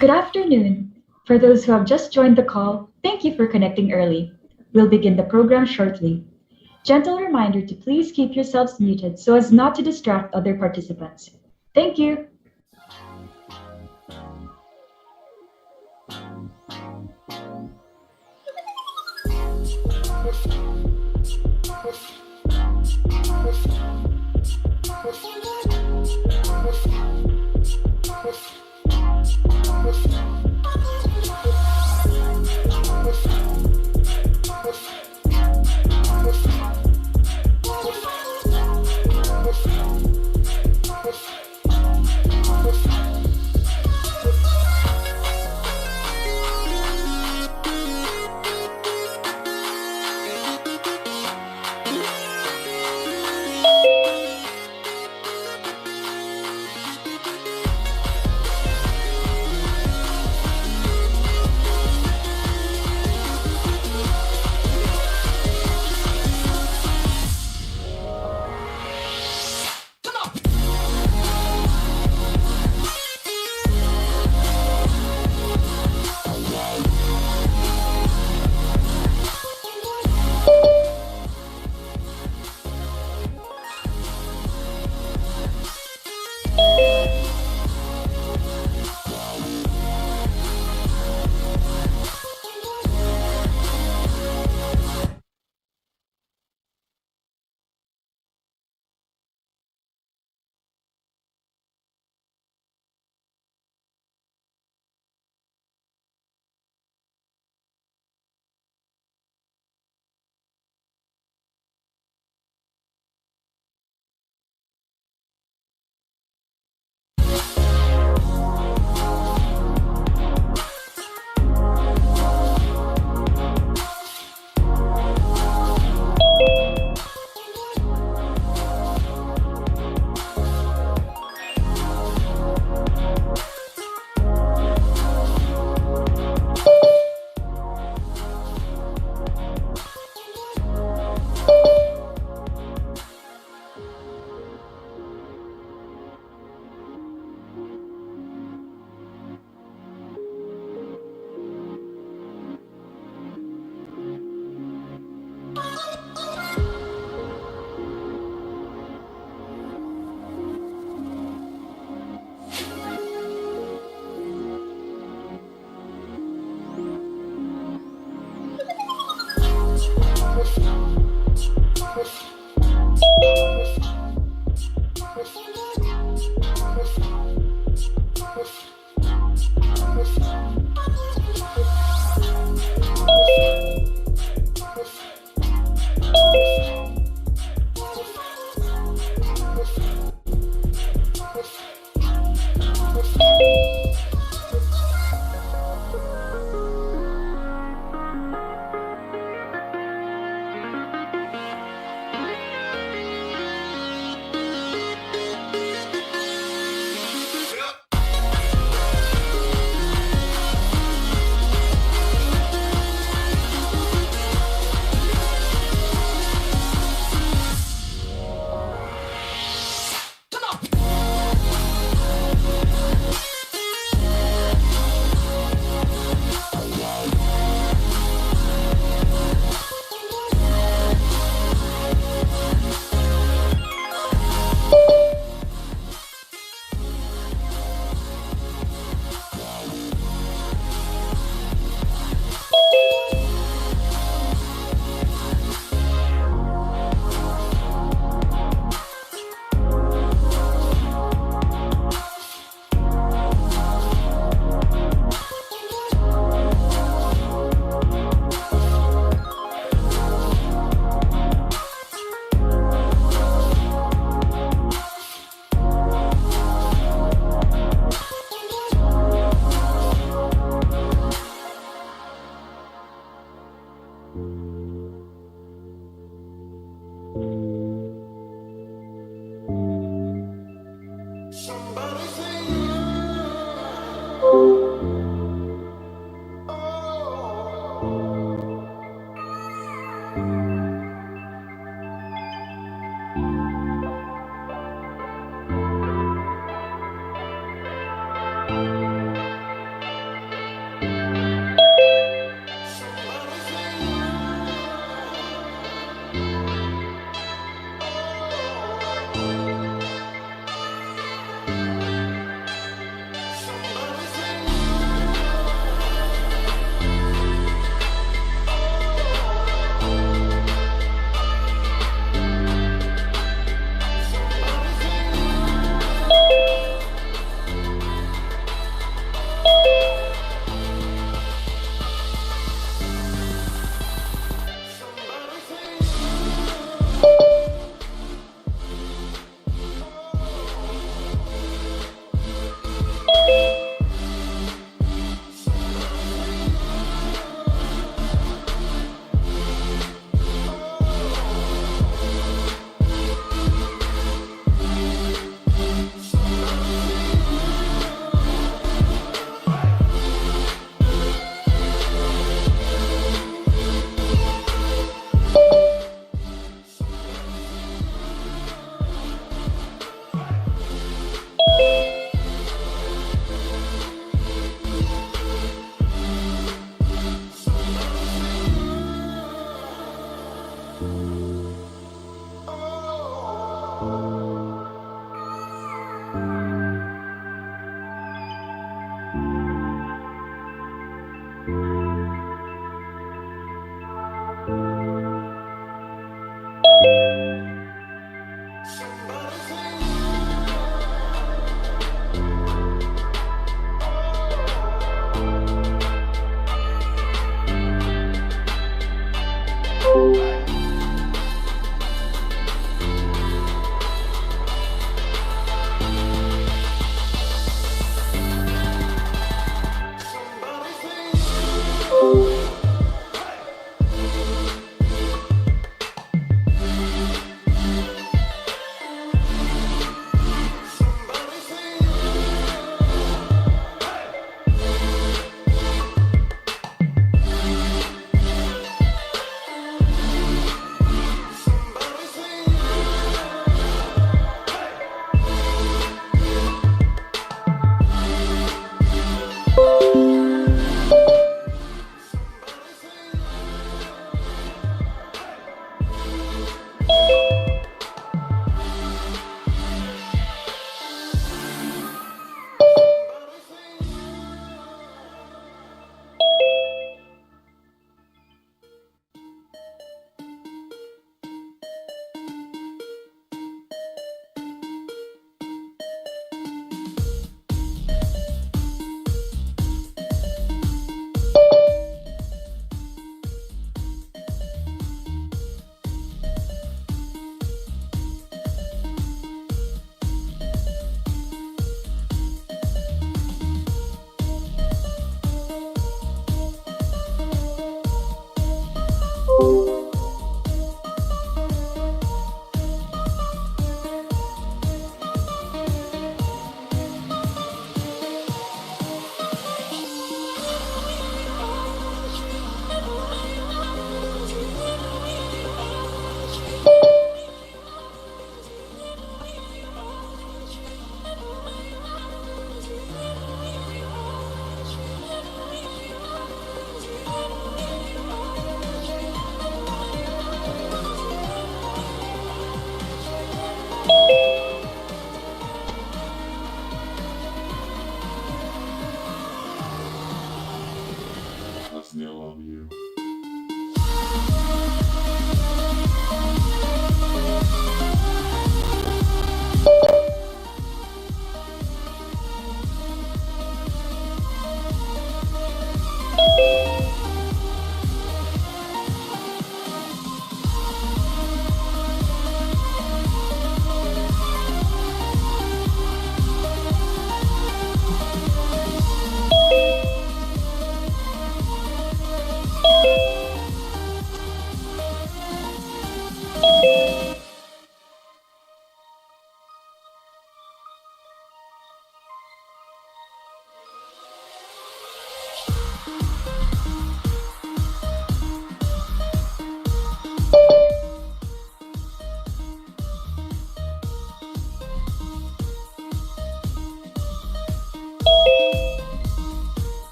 Good afternoon. For those who have just joined the call, thank you for connecting early. We'll begin the program shortly. Gentle reminder to please keep yourselves muted so as not to distract other participants. Thank you.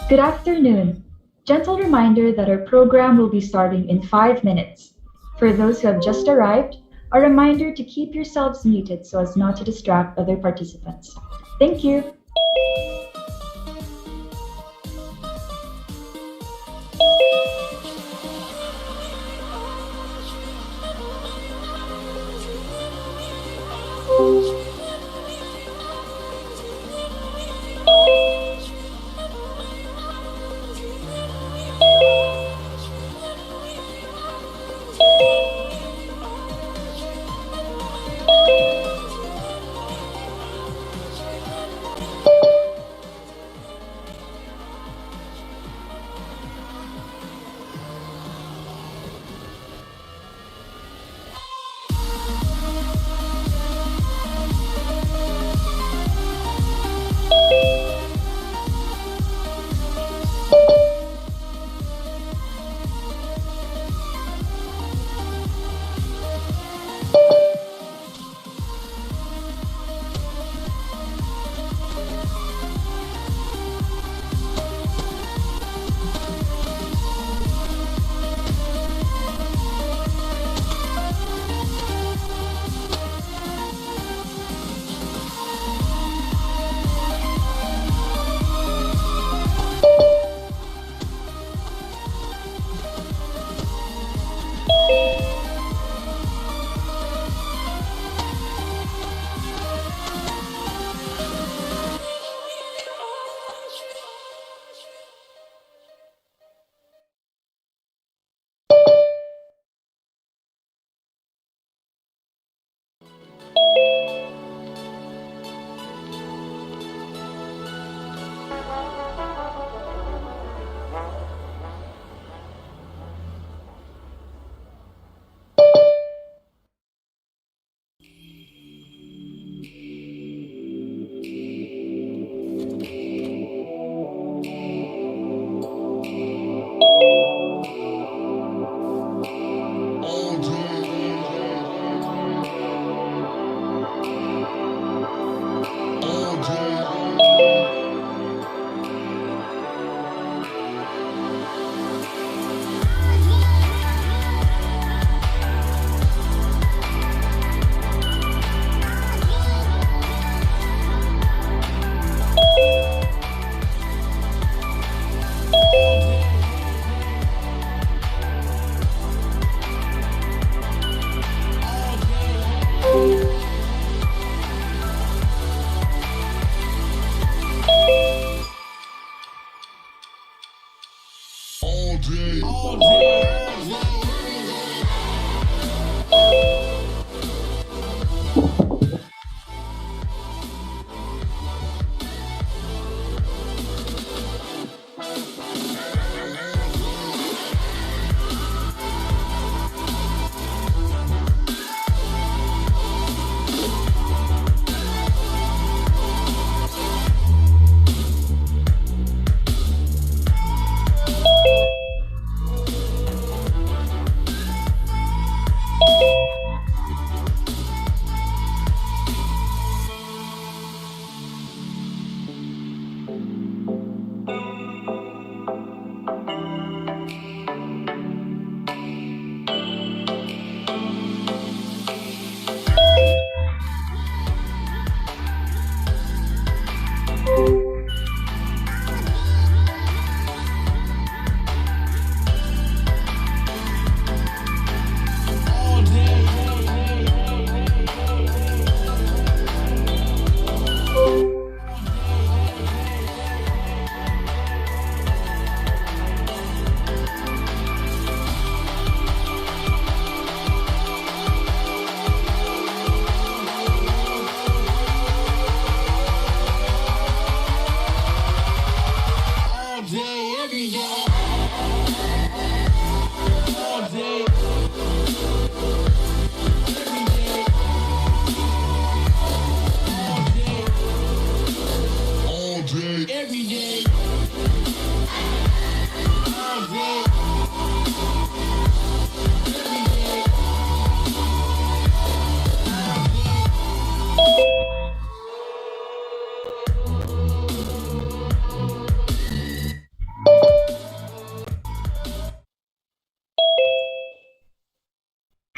Good afternoon. Gentle reminder that our program will be starting in 5 minutes. For those who have just arrived, a reminder to keep yourselves muted so as not to distract other participants. Thank you.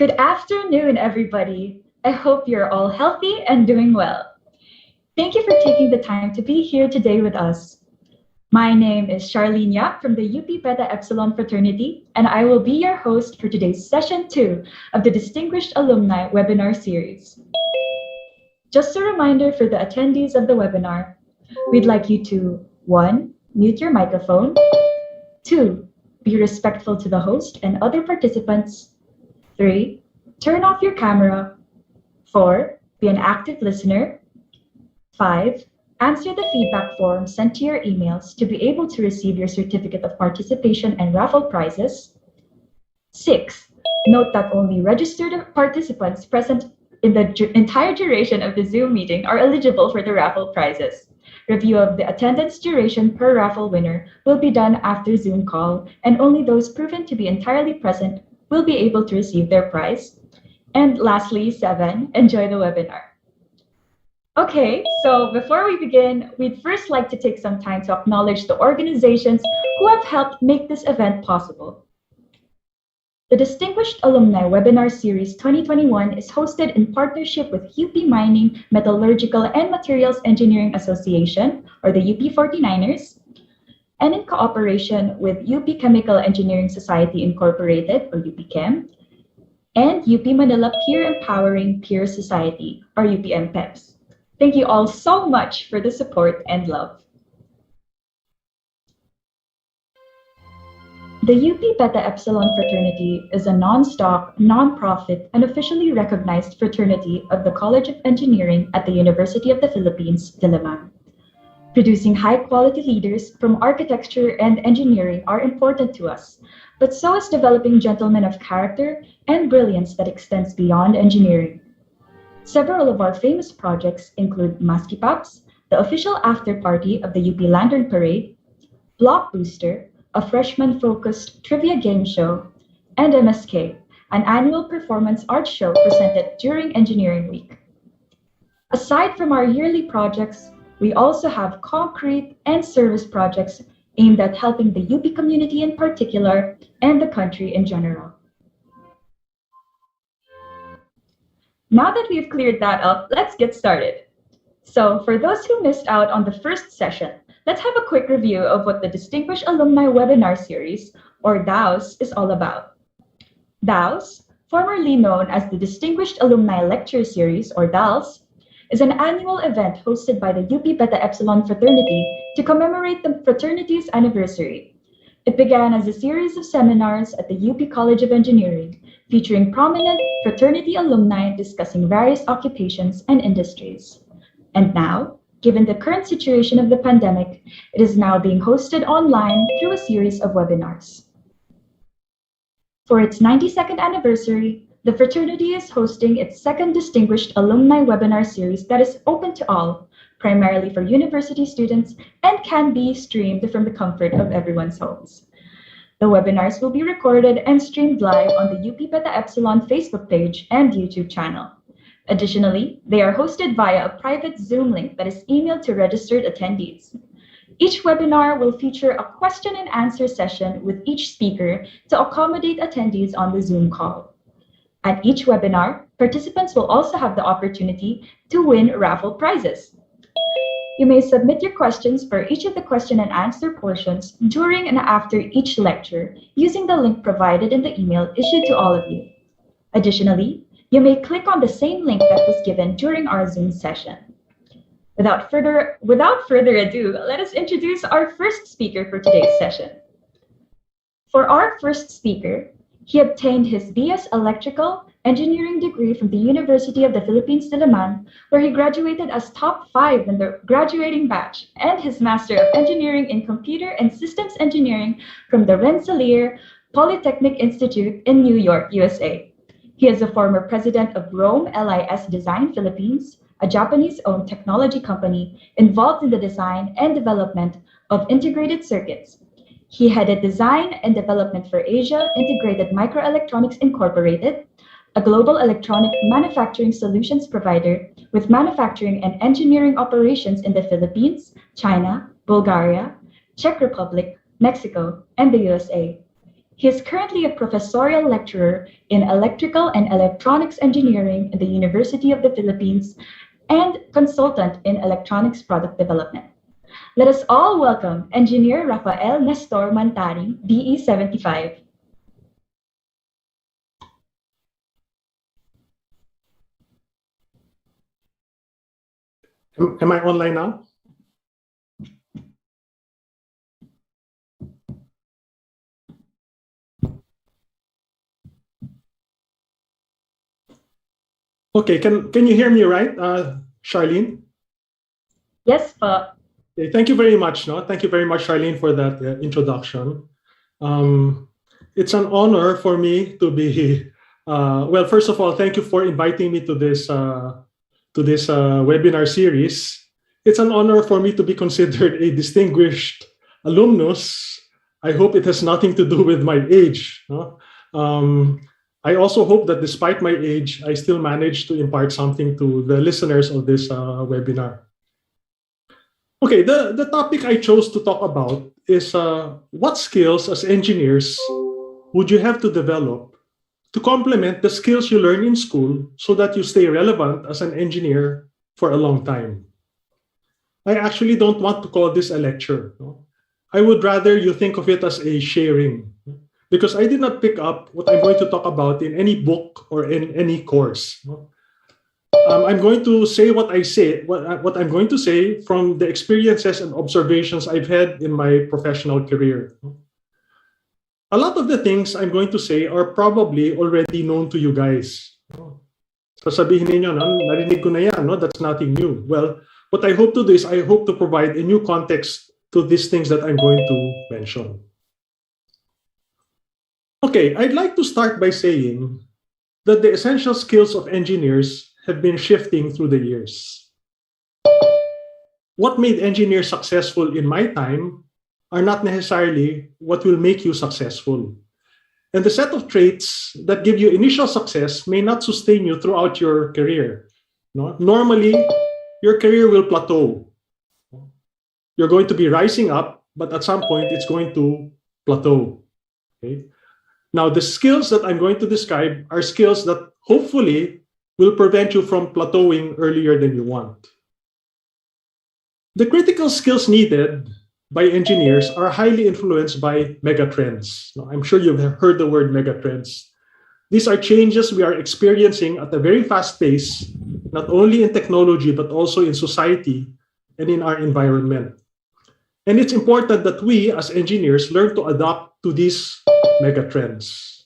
Good afternoon, everybody. I hope you're all healthy and doing well. Thank you for taking the time to be here today with us. My name is Charlene Yap from the UP Beta Epsilon Fraternity, and I will be your host for today's session 2 of the Distinguished Alumni webinar series. Just a reminder for the attendees of the webinar, we'd like you to 1. Mute your microphone, 2. Be respectful to the host and other participants, 3. Turn off your camera, 4. Be an active listener, 5. Answer the feedback form sent to your emails to be able to receive your certificate of participation and raffle prizes. 6. Note that only registered participants present in the entire duration of the Zoom meeting are eligible for the raffle prizes. Review of the attendance duration per raffle winner will be done after Zoom call, and only those proven to be entirely present will be able to receive their prize. And lastly, 7. Enjoy the webinar. Okay, so before we begin, we'd first like to take some time to acknowledge the organizations who have helped make this event possible. The Distinguished Alumni Webinar Series 2021 is hosted in partnership with UP Mining, Metallurgical, and Materials Engineering Association, or the UP 49ers, and in cooperation with UP Chemical Engineering Society Incorporated, or UPChem, and UP Manila Peer Empowering Peer Society, or UPMPEPS. Thank you all so much for the support and love. The UP Beta Epsilon Fraternity is a non-stock, non-profit, and officially recognized fraternity of the College of Engineering at the University of the Philippines, Diliman. Producing high-quality leaders from architecture and engineering are important to us, but so is developing gentlemen of character and brilliance that extends beyond engineering. Several of our famous projects include Maskipaps, the official after-party of the UP Lantern Parade, Block Booster, a freshman-focused trivia game show, and MSK, an annual performance art show presented during Engineering Week. Aside from our yearly projects, we also have concrete and service projects aimed at helping the UP community in particular and the country in general. Now that we've cleared that up, let's get started. So for those who missed out on the first session, let's have a quick review of what the Distinguished Alumni Webinar Series, or DAOS, is all about. DAOS, formerly known as the Distinguished Alumni Lecture Series, or DALS, is an annual event hosted by the UP Beta Epsilon Fraternity to commemorate the fraternity's anniversary. It began as a series of seminars at the UP College of Engineering, featuring prominent fraternity alumni discussing various occupations and industries. And now, given the current situation of the pandemic, it is now being hosted online through a series of webinars. For its 92nd anniversary, the fraternity is hosting its second Distinguished Alumni Webinar Series that is open to all, primarily for university students, and can be streamed from the comfort of everyone's homes. The webinars will be recorded and streamed live on the UP Beta Epsilon Facebook page and YouTube channel. Additionally, they are hosted via a private Zoom link that is emailed to registered attendees. Each webinar will feature a question and answer session with each speaker to accommodate attendees on the Zoom call. At each webinar, participants will also have the opportunity to win raffle prizes. You may submit your questions for each of the question and answer portions during and after each lecture using the link provided in the email issued to all of you. Additionally, you may click on the same link that was given during our Zoom session. Without further ado, let us introduce our first speaker for today's session. For our first speaker, he obtained his BS Electrical Engineering degree from the University of the Philippines, Diliman, where he graduated as top 5 in the graduating batch, and his Master of Engineering in Computer and Systems Engineering from the Rensselaer Polytechnic Institute in New York, USA. He is a former president of Rome LIS Design Philippines, a Japanese-owned technology company involved in the design and development of integrated circuits. He headed design and development for Asia Integrated Microelectronics Incorporated, a global electronic manufacturing solutions provider with manufacturing and engineering operations in the Philippines, China, Bulgaria, Czech Republic, Mexico, and the USA. He is currently a professorial lecturer in electrical and electronics engineering at the University of the Philippines and consultant in electronics product development. Let us all welcome Engineer Rafael Nestor Mantaring, BE 75. Am I online now? Okay, can you hear me right, Charlene? Yes, po. Okay, thank you very much. No, thank you very much, Charlene, for that introduction. Um, it's an honor for me to be. Well, first of all, thank you for inviting me to this webinar series. It's an honor for me to be considered a distinguished alumnus. I hope it has nothing to do with my age. No? I also hope that despite my age, I still manage to impart something to the listeners of this webinar. Okay, the topic I chose to talk about is what skills as engineers would you have to develop to complement the skills you learn in school so that you stay relevant as an engineer for a long time. I actually don't want to call this a lecture. No? I would rather you think of it as a sharing, because I did not pick up what I'm going to talk about in any book or in any course. No? I'm going to say what I'm going to say from the experiences and observations I've had in my professional career. A lot of the things I'm going to say are probably already known to you guys. Sasabihin ninyo, no, narinig ko na yan, no? That's nothing new. Well, what I hope to do is I hope to provide a new context to these things that I'm going to mention. Okay, I'd like to start by saying that the essential skills of engineers have been shifting through the years. What made engineers successful in my time are not necessarily what will make you successful. And the set of traits that give you initial success may not sustain you throughout your career. No? Normally, your career will plateau. You're going to be rising up, but at some point, it's going to plateau. Okay? Now, the skills that I'm going to describe are skills that hopefully will prevent you from plateauing earlier than you want. The critical skills needed by engineers are highly influenced by megatrends. I'm sure you've heard the word megatrends. These are changes we are experiencing at a very fast pace, not only in technology, but also in society and in our environment. And it's important that we as engineers learn to adapt to these megatrends.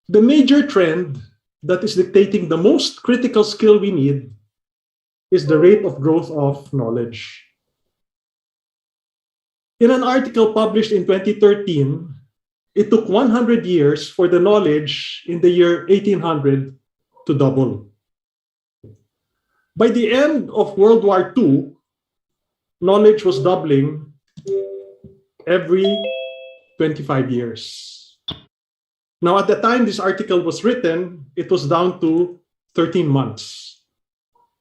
The major trend that is dictating the most critical skill we need is the rate of growth of knowledge. In an article published in 2013, it took 100 years for the knowledge in the year 1800 to double. By the end of World War II, knowledge was doubling every 25 years. Now, at the time this article was written, it was down to 13 months.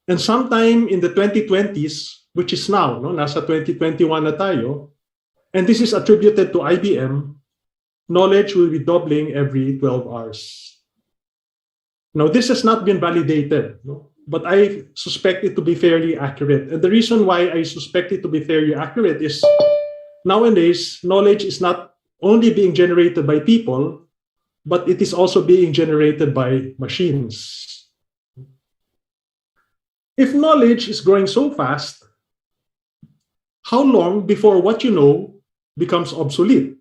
And sometime in the 2020s, which is now, no, nasa 2021 na tayo, and this is attributed to IBM, knowledge will be doubling every 12 hours. Now, this has not been validated, no? But I suspect it to be fairly accurate. And the reason why I suspect it to be fairly accurate is nowadays, knowledge is not only being generated by people, but it is also being generated by machines. If knowledge is growing so fast, how long before what you know becomes obsolete?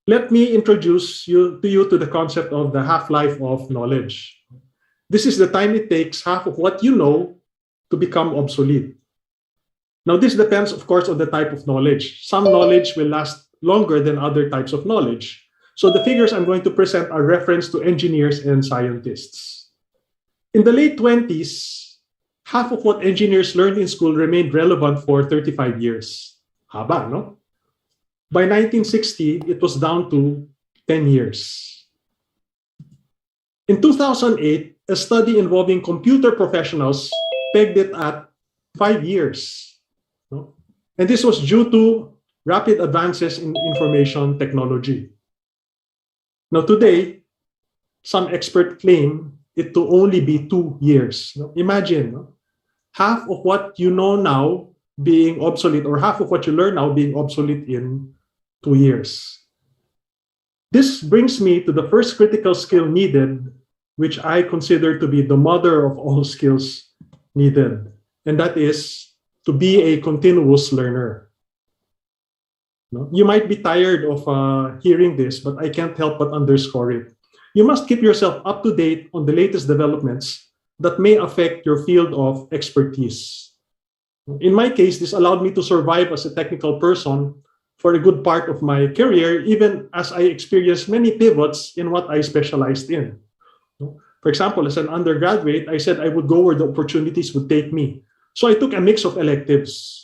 Let me introduce you to the concept of the half-life of knowledge. This is the time it takes half of what you know to become obsolete. Now, this depends, of course, on the type of knowledge. Some knowledge will last longer than other types of knowledge. So the figures I'm going to present are reference to engineers and scientists. In the late 20s, half of what engineers learned in school remained relevant for 35 years. Haba, no? By 1960, it was down to 10 years. In 2008, a study involving computer professionals pegged it at 5 years. No? And this was due to rapid advances in information technology. Now today, some experts claim it to only be 2 years. Imagine, half of what you know now being obsolete, or half of what you learn now being obsolete in 2 years. This brings me to the first critical skill needed, which I consider to be the mother of all skills needed, and that is to be a continuous learner. You might be tired of hearing this, but I can't help but underscore it. You must keep yourself up to date on the latest developments that may affect your field of expertise. In my case, this allowed me to survive as a technical person for a good part of my career, even as I experienced many pivots in what I specialized in. For example, as an undergraduate, I said I would go where the opportunities would take me. So I took a mix of electives.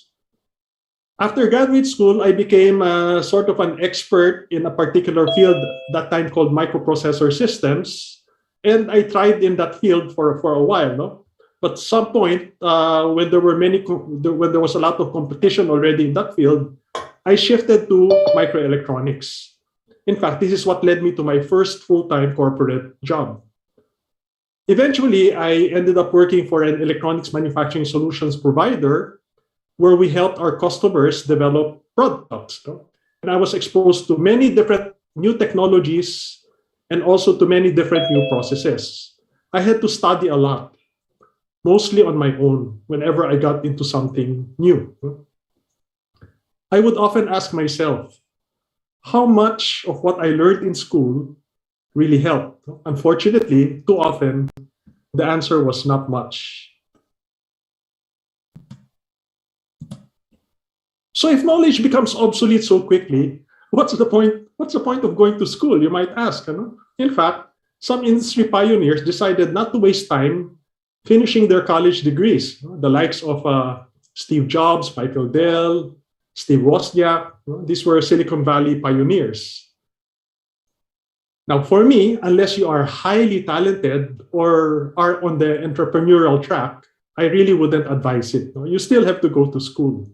After graduate school, I became sort of an expert in a particular field that time called microprocessor systems. And I thrived in that field for a while. No? But at some point, when there was a lot of competition already in that field, I shifted to microelectronics. In fact, this is what led me to my first full-time corporate job. Eventually, I ended up working for an electronics manufacturing solutions provider where we helped our customers develop products. No? And I was exposed to many different new technologies and also to many different new processes. I had to study a lot, mostly on my own, whenever I got into something new. I would often ask myself, how much of what I learned in school really helped? Unfortunately, too often, the answer was not much. So if knowledge becomes obsolete so quickly, what's the point? What's the point of going to school, you might ask? In fact, some industry pioneers decided not to waste time finishing their college degrees. The likes of Steve Jobs, Michael Dell, Steve Wozniak. These were Silicon Valley pioneers. Now, for me, unless you are highly talented or are on the entrepreneurial track, I really wouldn't advise it. You still have to go to school.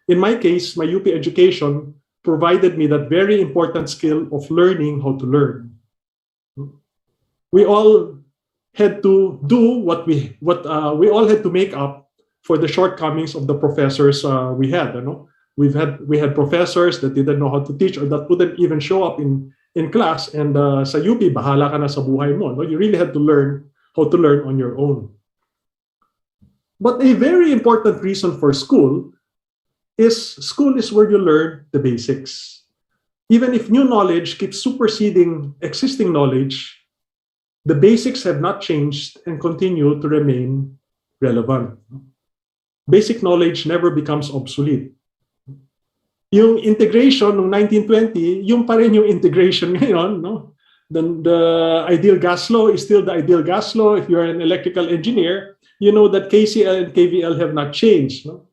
In my case, my UP education provided me that very important skill of learning how to learn. We all had to do we all had to make up for the shortcomings of the professors we had. We had professors that didn't know how to teach or that wouldn't even show up in class, and sa UP, bahala ka na sa buhay mo. No? You really had to learn how to learn on your own. But a very important reason for school is where you learn the basics. Even if new knowledge keeps superseding existing knowledge, the basics have not changed and continue to remain relevant. Basic knowledge never becomes obsolete. Yung integration ng 1920, yung pa rin yung integration ngayon. No? The ideal gas law is still the ideal gas law. If you're an electrical engineer, you know that KCL and KVL have not changed. No?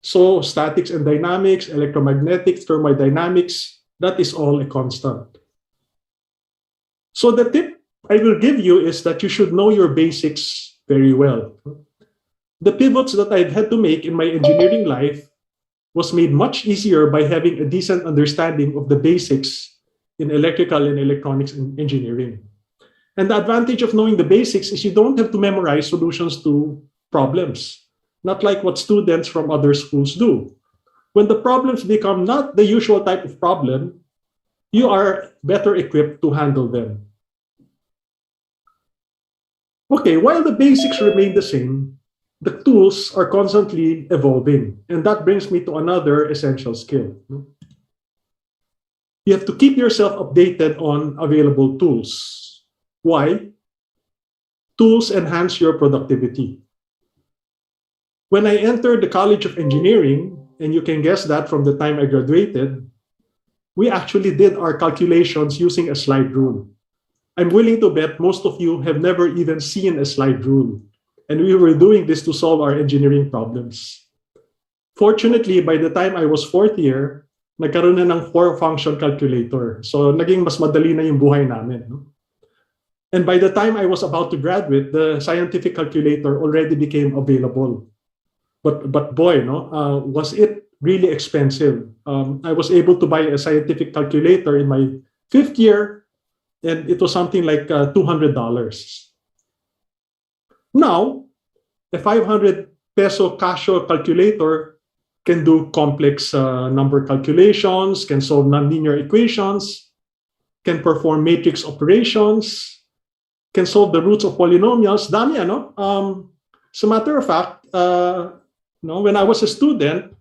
So statics and dynamics, electromagnetics, thermodynamics, that is all a constant. So the tip I will give you is that you should know your basics very well. The pivots that I've had to make in my engineering life was made much easier by having a decent understanding of the basics in electrical and electronics engineering. And the advantage of knowing the basics is you don't have to memorize solutions to problems, not like what students from other schools do. When the problems become not the usual type of problem, you are better equipped to handle them. Okay, while the basics remain the same, the tools are constantly evolving. And that brings me to another essential skill. You have to keep yourself updated on available tools. Why? Tools enhance your productivity. When I entered the College of Engineering, and you can guess that from the time I graduated, we actually did our calculations using a slide rule. I'm willing to bet most of you have never even seen a slide rule. And we were doing this to solve our engineering problems. Fortunately, by the time I was fourth year, nagkaroon na ng 4-function calculator. So naging mas madali na yung buhay namin. No? And by the time I was about to graduate, the scientific calculator already became available. But boy, was it really expensive. I was able to buy a scientific calculator in my fifth year, and it was something like $200. Now, a 500 peso Casio calculator can do complex number calculations, can solve nonlinear equations, can perform matrix operations, can solve the roots of polynomials. Dami, ano? As a matter of fact, when I was a student,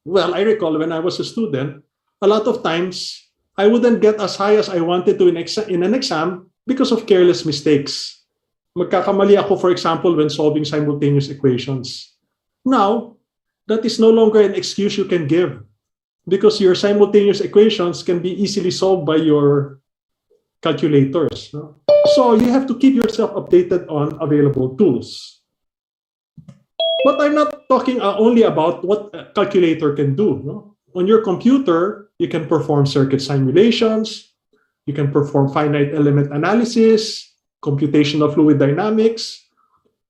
well, I recall when I was a student, a lot of times I wouldn't get as high as I wanted to in an exam because of careless mistakes. Magkakamali ako, for example, when solving simultaneous equations. Now, that is no longer an excuse you can give because your simultaneous equations can be easily solved by your calculators. No? So you have to keep yourself updated on available tools. But I'm not talking only about what a calculator can do. No? On your computer, you can perform circuit simulations, you can perform finite element analysis, computational fluid dynamics.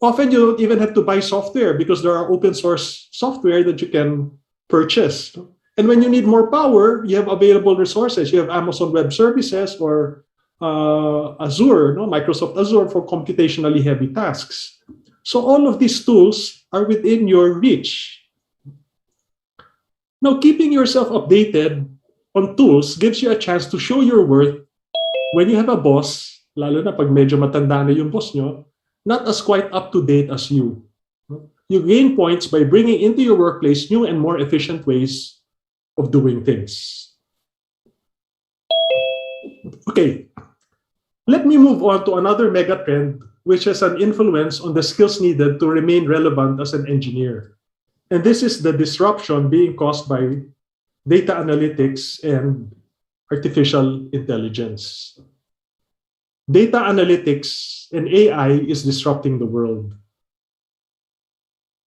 Often you don't even have to buy software because there are open source software that you can purchase. And when you need more power, you have available resources. You have Amazon Web Services or Azure, Microsoft Azure for computationally heavy tasks. So all of these tools are within your reach. Now, keeping yourself updated on tools gives you a chance to show your worth when you have a boss, lalo na pag medyo matanda na yung boss nyo, not as quite up-to-date as you. You gain points by bringing into your workplace new and more efficient ways of doing things. Okay, let me move on to another mega trend which has an influence on the skills needed to remain relevant as an engineer. And this is the disruption being caused by data analytics and artificial intelligence. Data analytics and AI is disrupting the world.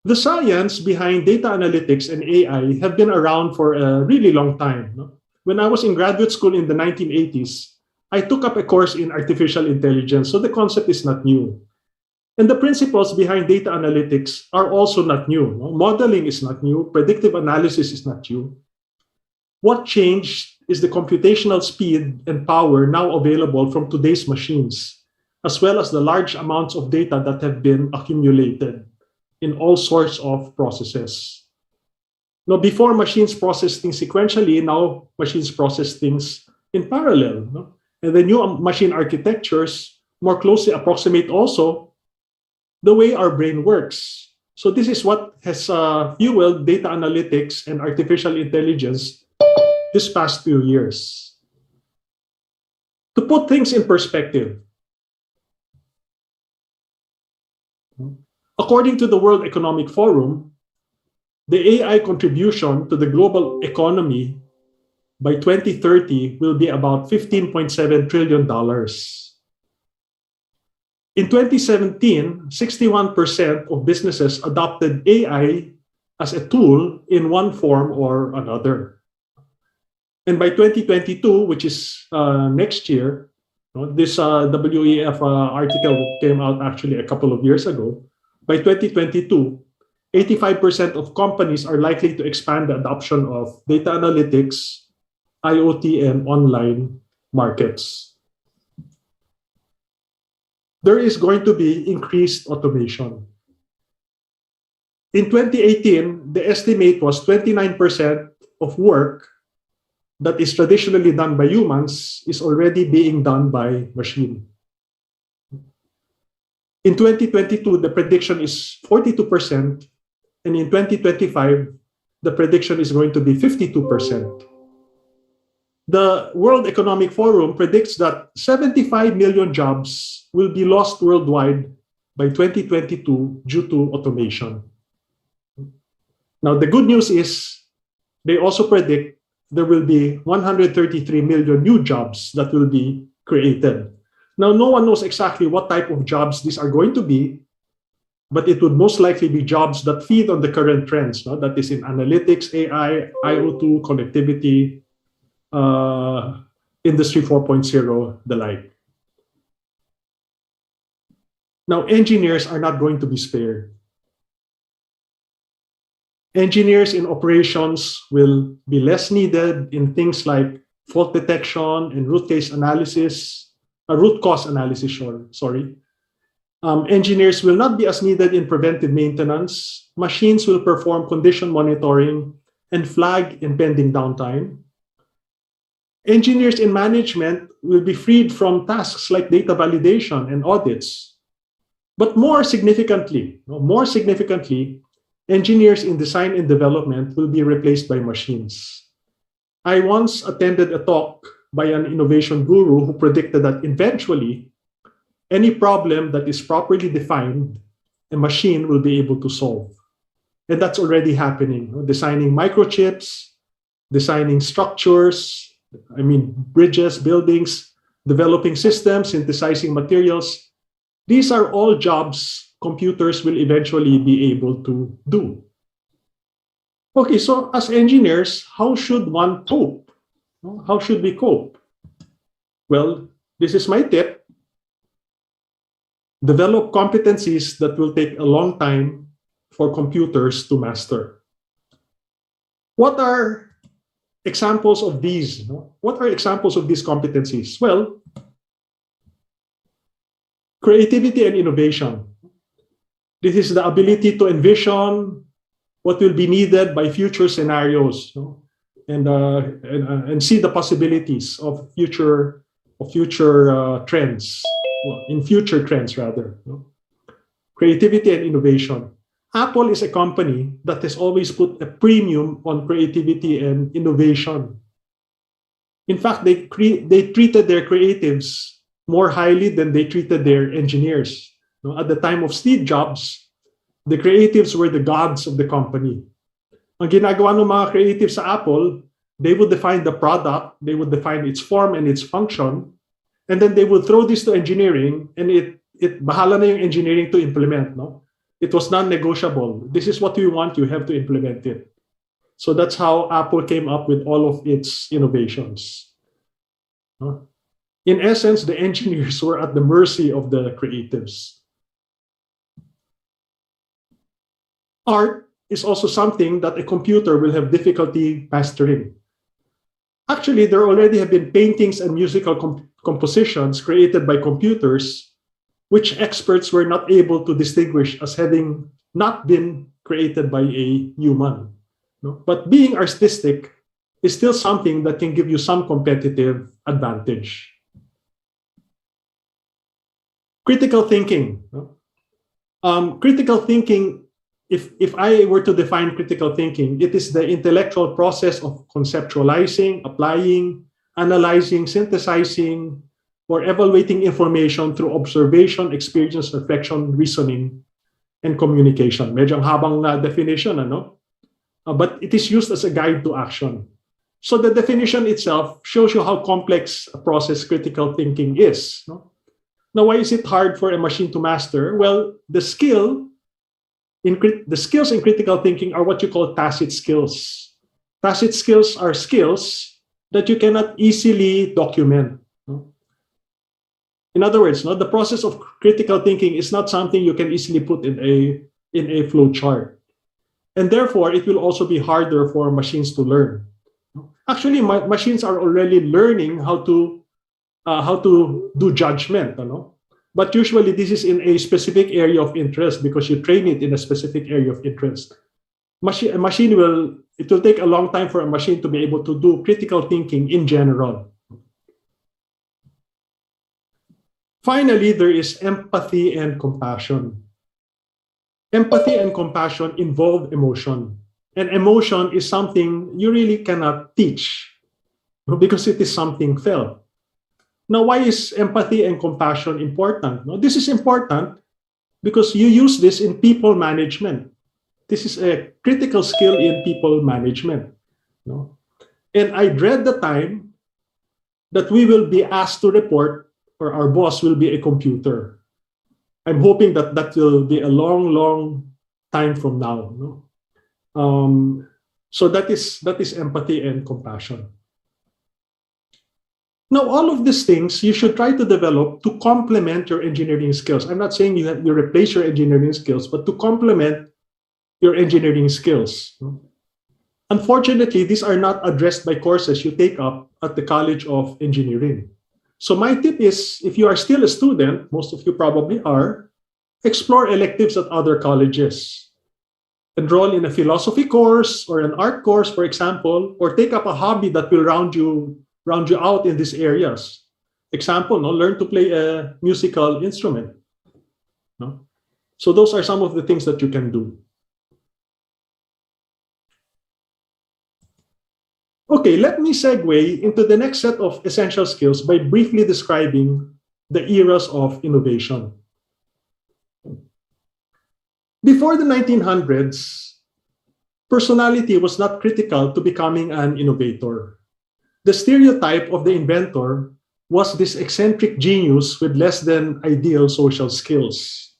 The science behind data analytics and AI have been around for a really long time. When I was in graduate school in the 1980s, I took up a course in artificial intelligence, so the concept is not new. And the principles behind data analytics are also not new. Modeling is not new. Predictive analysis is not new. What changed is the computational speed and power now available from today's machines, as well as the large amounts of data that have been accumulated in all sorts of processes. Now, before machines process things sequentially, now machines process things in parallel. And the new machine architectures more closely approximate also the way our brain works. So this is what has fueled data analytics and artificial intelligence this past few years. To put things in perspective, according to the World Economic Forum, the AI contribution to the global economy by 2030 will be about $15.7 trillion. In 2017, 61% of businesses adopted AI as a tool in one form or another. And by 2022, which is next year, this WEF article came out actually a couple of years ago. By 2022, 85% of companies are likely to expand the adoption of data analytics, IoT, and online markets. There is going to be increased automation. In 2018, the estimate was 29% of work that is traditionally done by humans is already being done by machine. In 2022, the prediction is 42%, and in 2025, the prediction is going to be 52%. The World Economic Forum predicts that 75 million jobs will be lost worldwide by 2022 due to automation. Now, the good news is they also predict there will be 133 million new jobs that will be created. Now, no one knows exactly what type of jobs these are going to be, but it would most likely be jobs that feed on the current trends, no? That is in analytics, AI, IoT, connectivity, Industry 4.0, the like. Now, engineers are not going to be spared. Engineers in operations will be less needed in things like fault detection and root cause analysis, sorry. Engineers will not be as needed in preventive maintenance. Machines will perform condition monitoring and flag impending downtime. Engineers in management will be freed from tasks like data validation and audits. But more significantly, engineers in design and development will be replaced by machines. I once attended a talk by an innovation guru who predicted that eventually, any problem that is properly defined, a machine will be able to solve. And that's already happening. Designing microchips, designing structures, bridges, buildings, developing systems, synthesizing materials. These are all jobs computers will eventually be able to do. Okay, so as engineers, how should one cope? How should we cope? Well, this is my tip. Develop competencies that will take a long time for computers to master. What are examples of these? What are examples of these competencies? Well, creativity and innovation. This is the ability to envision what will be needed by future scenarios, and see the possibilities of future trends, in future trends rather. Creativity and innovation. Apple is a company that has always put a premium on creativity and innovation. In fact, they treated their creatives more highly than they treated their engineers. At the time of Steve Jobs, the creatives were the gods of the company. Ang ginagawa ng mga creatives sa Apple, they would define the product, they would define its form and its function, and then they would throw this to engineering, and it bahala na yung engineering to implement. It was non-negotiable. This is what we want, you have to implement it. So that's how Apple came up with all of its innovations. In essence, the engineers were at the mercy of the creatives. Art is also something that a computer will have difficulty mastering. Actually, there already have been paintings and musical compositions created by computers, which experts were not able to distinguish as having not been created by a human. But being artistic is still something that can give you some competitive advantage. Critical thinking. Critical thinking, if I were to define critical thinking, it is the intellectual process of conceptualizing, applying, analyzing, synthesizing, or evaluating information through observation, experience, reflection, reasoning, and communication. Medyo ang habang na definition, but it is used as a guide to action. So the definition itself shows you how complex a process critical thinking is. Now, why is it hard for a machine to master? Well, the skills in critical thinking are what you call tacit skills. Tacit skills are skills that you cannot easily document. In other words, the process of critical thinking is not something you can easily put in a flow chart. And therefore, it will also be harder for machines to learn. Actually, machines are already learning how to do judgment. But usually, this is in a specific area of interest because you train it in a specific area of interest. It will take a long time for a machine to be able to do critical thinking in general. Finally, there is empathy and compassion. Empathy and compassion involve emotion. And emotion is something you really cannot teach because it is something felt. Now, why is empathy and compassion important? This is important because you use this in people management. This is a critical skill in people management. And I dread the time that we will be asked to report, or our boss will be a computer. I'm hoping that will be a long, long time from now. So that is empathy and compassion. Now, all of these things you should try to develop to complement your engineering skills. I'm not saying you replace your engineering skills, but to complement your engineering skills. Unfortunately, these are not addressed by courses you take up at the College of Engineering. So my tip is, if you are still a student, most of you probably are, explore electives at other colleges. Enroll in a philosophy course or an art course, for example, or take up a hobby that will round you out in these areas. Example, learn to play a musical instrument. So those are some of the things that you can do. Okay, let me segue into the next set of essential skills by briefly describing the eras of innovation. Before the 1900s, personality was not critical to becoming an innovator. The stereotype of the inventor was this eccentric genius with less than ideal social skills.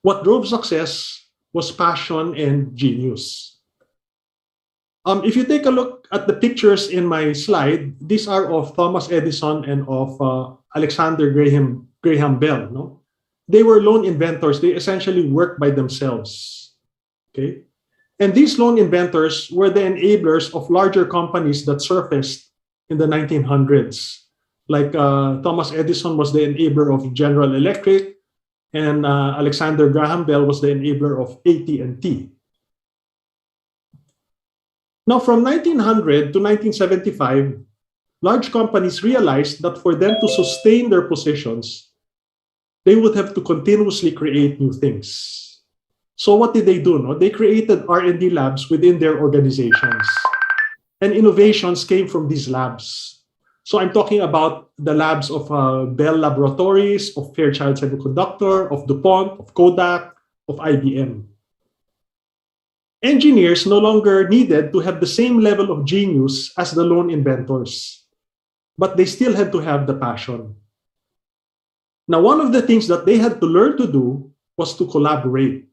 What drove success was passion and genius. If you take a look at the pictures in my slide, these are of Thomas Edison and of Alexander Graham Bell. They were lone inventors. They essentially worked by themselves. Okay, and these lone inventors were the enablers of larger companies that surfaced in the 1900s. Like Thomas Edison was the enabler of General Electric, and Alexander Graham Bell was the enabler of AT&T. Now, from 1900 to 1975, large companies realized that for them to sustain their positions, they would have to continuously create new things. So what did they do? They created R&D labs within their organizations. And innovations came from these labs. So I'm talking about the labs of Bell Laboratories, of Fairchild Semiconductor, of DuPont, of Kodak, of IBM. Engineers no longer needed to have the same level of genius as the lone inventors, but they still had to have the passion. Now, one of the things that they had to learn to do was to collaborate.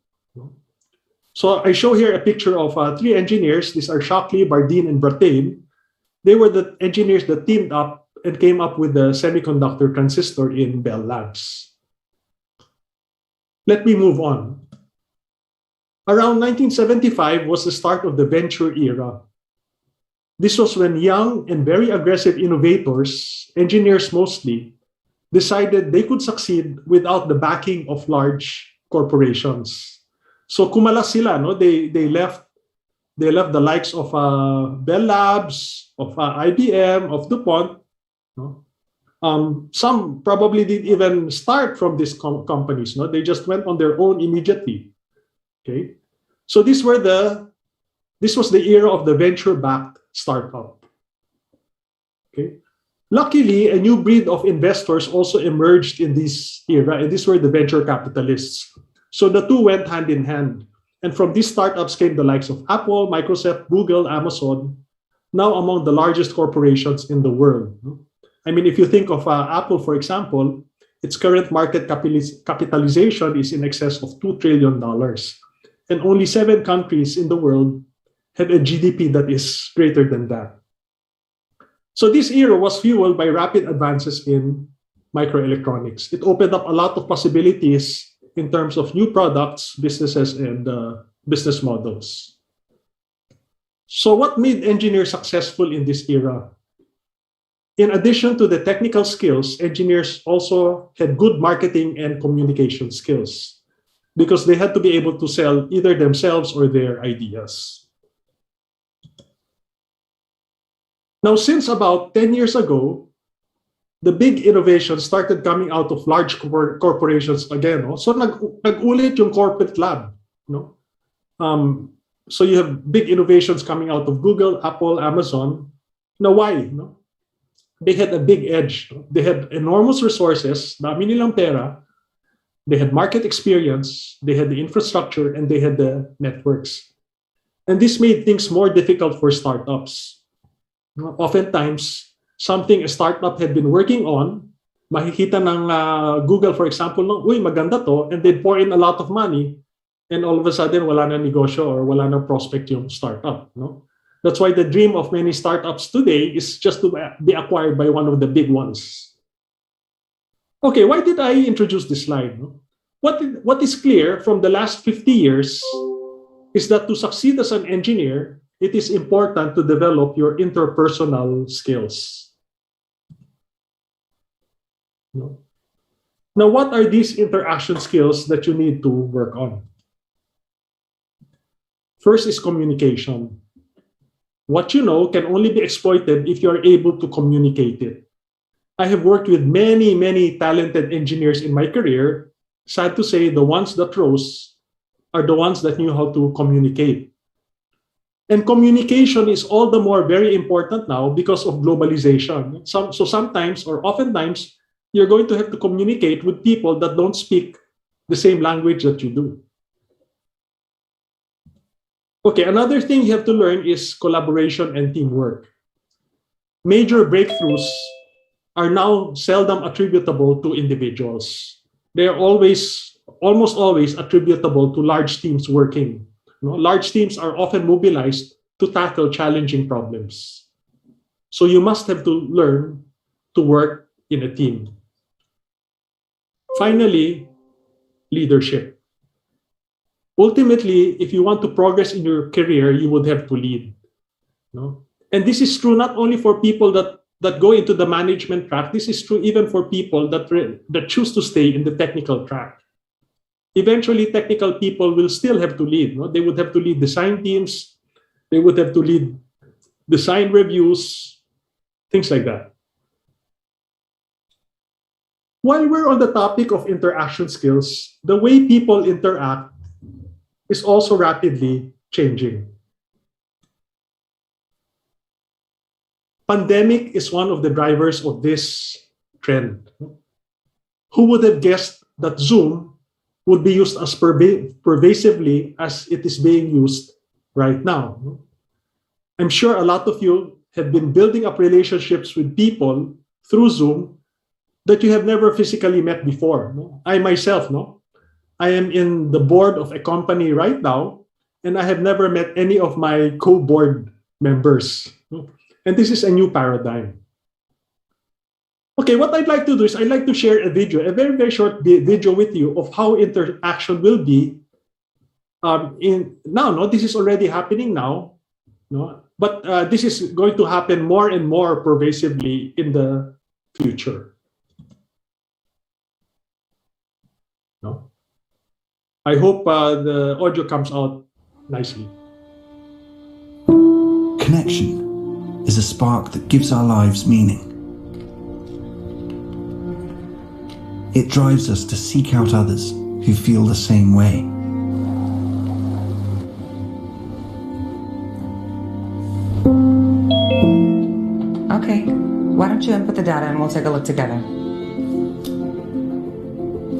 So I show here a picture of three engineers. These are Shockley, Bardeen, and Brattain. They were the engineers that teamed up and came up with the semiconductor transistor in Bell Labs. Let me move on. Around 1975 was the start of the venture era. This was when young and very aggressive innovators, engineers mostly, decided they could succeed without the backing of large corporations. So kumalas sila, they left the likes of Bell Labs, of IBM, of DuPont. Some probably didn't even start from these companies. They just went on their own immediately. Okay, so this was the era of the venture-backed startup. Okay, luckily, a new breed of investors also emerged in this era, and these were the venture capitalists. So the two went hand in hand, and from these startups came the likes of Apple, Microsoft, Google, Amazon, now among the largest corporations in the world. I mean, if you think of Apple, for example, its current market capitalization is in excess of $2 trillion. And only 7 countries in the world have a GDP that is greater than that. So this era was fueled by rapid advances in microelectronics. It opened up a lot of possibilities in terms of new products, businesses, and business models. So what made engineers successful in this era? In addition to the technical skills, engineers also had good marketing and communication skills, because they had to be able to sell either themselves or their ideas. Now, since about 10 years ago, the big innovations started coming out of large corporations again. So nag-ulit yung corporate lab. So you have big innovations coming out of Google, Apple, Amazon. Now, why? They had a big edge. They had enormous resources, dami nilang pera. They had market experience, they had the infrastructure, and they had the networks. And this made things more difficult for startups. Oftentimes, something a startup had been working on, makikita ng Google, for example, uy, maganda to, and they'd pour in a lot of money, and all of a sudden, wala na negosyo or wala na prospect yung startup. That's why the dream of many startups today is just to be acquired by one of the big ones. Okay, why did I introduce this slide? What is clear from the last 50 years is that to succeed as an engineer, it is important to develop your interpersonal skills. Now, what are these interaction skills that you need to work on? First is communication. What you know can only be exploited if you are able to communicate it. I have worked with many, many talented engineers in my career. Sad to say, the ones that rose are the ones that knew how to communicate. And communication is all the more very important now because of globalization. So sometimes, or oftentimes, you're going to have to communicate with people that don't speak the same language that you do. Okay, another thing you have to learn is collaboration and teamwork. Major breakthroughs are now seldom attributable to individuals. They are almost always attributable to large teams working. Large teams are often mobilized to tackle challenging problems. So you must have to learn to work in a team. Finally, leadership. Ultimately, if you want to progress in your career, you would have to lead. And this is true not only for people that go into the management track, this is true even for people that choose to stay in the technical track. Eventually, technical people will still have to lead. They would have to lead design teams, they would have to lead design reviews, things like that. While we're on the topic of interaction skills, the way people interact is also rapidly changing. Pandemic is one of the drivers of this trend. Who would have guessed that Zoom would be used as pervasively as it is being used right now? I'm sure a lot of you have been building up relationships with people through Zoom that you have never physically met before. I myself, I am in the board of a company right now, and I have never met any of my co-board members. And this is a new paradigm. Okay, what I'd like to do is I'd like to share a video, a very, very short video with you of how interaction will be this is already happening now, but this is going to happen more and more pervasively in the future. I hope the audio comes out nicely. Connection is a spark that gives our lives meaning. It drives us to seek out others who feel the same way. Okay, why don't you input the data and we'll take a look together.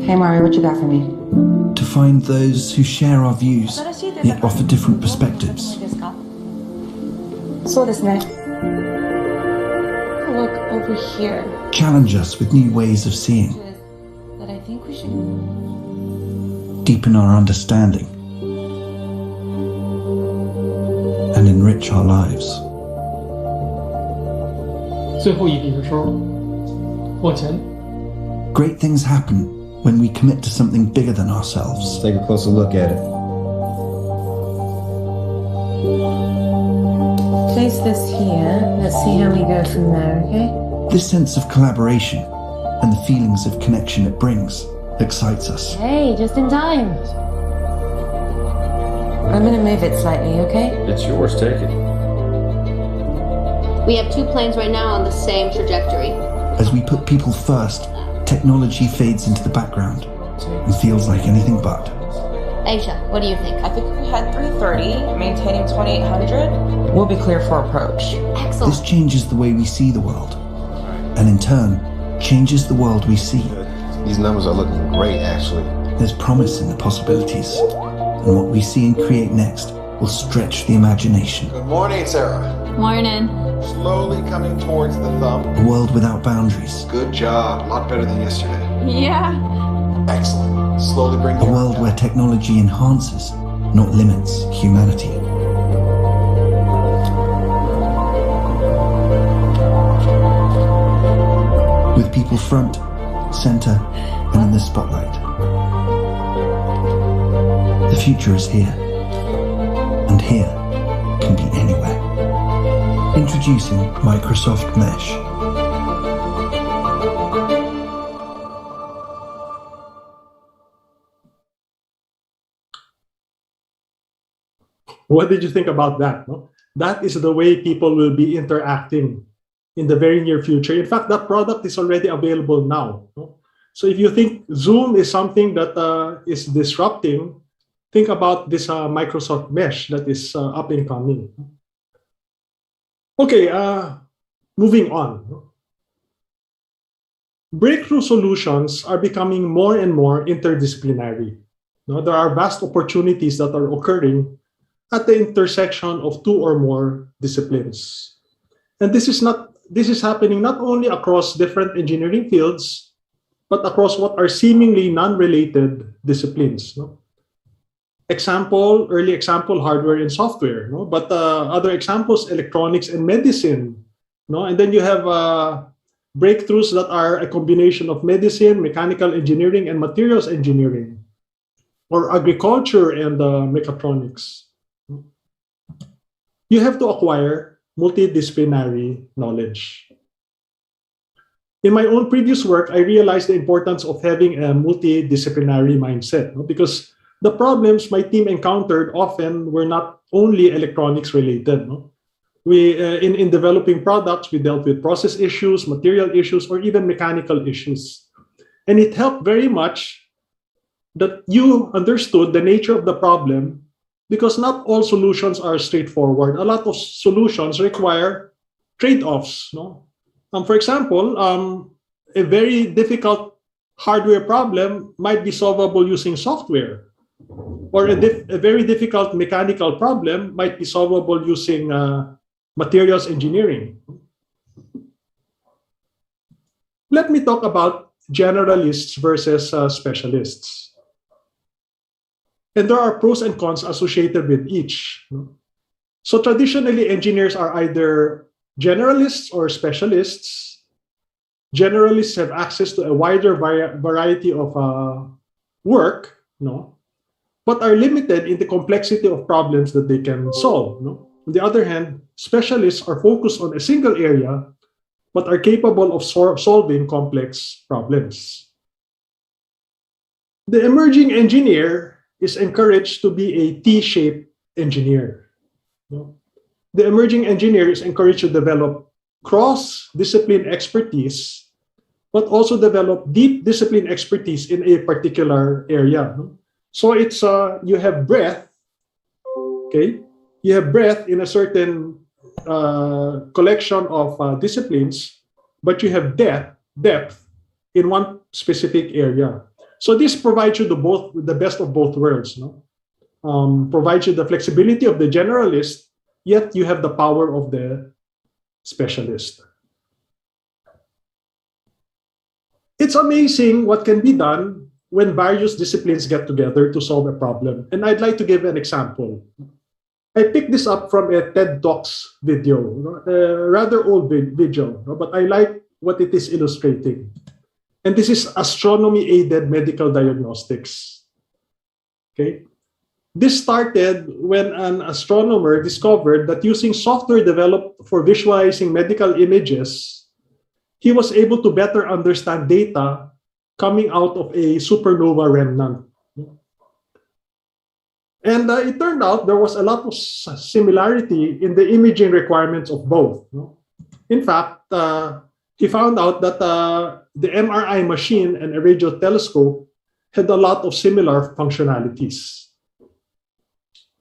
Hey Mario, what you got for me? To find those who share our views, yet offer different perspectives. Look over here. Challenge us with new ways of seeing. That I think we should. Deepen our understanding. And enrich our lives. 最后一笔的时候，往前。 Great things happen when we commit to something bigger than ourselves. Let's take a closer look at it. Place this here. Let's see how we go from there, okay? This sense of collaboration and the feelings of connection it brings excites us. Hey, just in time. I'm gonna move it slightly, okay? It's yours, take it. We have two planes right now on the same trajectory. As we put people first, technology fades into the background and feels like anything but. Aisha, what do you think? I think if we had 330, maintaining 2800, we'll be clear for approach. Excellent. This changes the way we see the world, and in turn, changes the world we see. These numbers are looking great, actually. There's promise in the possibilities, and what we see and create next will stretch the imagination. Good morning, Sarah. Morning. Slowly coming towards the thumb. A world without boundaries. Good job. A lot better than yesterday. Yeah. Excellent. Slowly bring A world where technology enhances, not limits, humanity. With people front, center, and in the spotlight. The future is here, And here can be anywhere. Introducing Microsoft Mesh. What did you think about that? No? That is the way people will be interacting in the very near future. In fact, that product is already available now. No? So if you think Zoom is something that is disrupting, think about this Microsoft Mesh that is up and coming. Okay, moving on. Breakthrough solutions are becoming more and more interdisciplinary. No, there are vast opportunities that are occurring at the intersection of two or more disciplines. And this is happening not only across different engineering fields, but across what are seemingly non-related disciplines. No? Early example, hardware and software. No? But other examples, electronics and medicine. No? And then you have breakthroughs that are a combination of medicine, mechanical engineering, and materials engineering, or agriculture and mechatronics. You have to acquire multidisciplinary knowledge. In my own previous work, I realized the importance of having a multidisciplinary mindset, no? Because the problems my team encountered often were not only electronics related. No? In developing products, we dealt with process issues, material issues, or even mechanical issues. And it helped very much that you understood the nature of the problem, because not all solutions are straightforward. A lot of solutions require trade-offs. No? For example, a very difficult hardware problem might be solvable using software, or a very difficult mechanical problem might be solvable using materials engineering. Let me talk about generalists versus specialists. And there are pros and cons associated with each. So traditionally, engineers are either generalists or specialists. Generalists have access to a wider variety of work, no? But are limited in the complexity of problems that they can solve. No? On the other hand, specialists are focused on a single area, but are capable of solving complex problems. The emerging engineer is encouraged to be a T-shaped engineer. The emerging engineer is encouraged to develop cross-discipline expertise, but also develop deep discipline expertise in a particular area. So it's you have breadth, okay? You have breadth in a certain collection of disciplines, but you have depth in one specific area. So this provides you the best of both worlds. No? Provides you the flexibility of the generalist, yet you have the power of the specialist. It's amazing what can be done when various disciplines get together to solve a problem. And I'd like to give an example. I picked this up from a TED Talks video, a rather old video, but I like what it is illustrating. And this is astronomy-aided medical diagnostics. Okay? This started when an astronomer discovered that using software developed for visualizing medical images, he was able to better understand data coming out of a supernova remnant. And it turned out there was a lot of similarity in the imaging requirements of both. In fact, he found out that the MRI machine and a radio telescope had a lot of similar functionalities.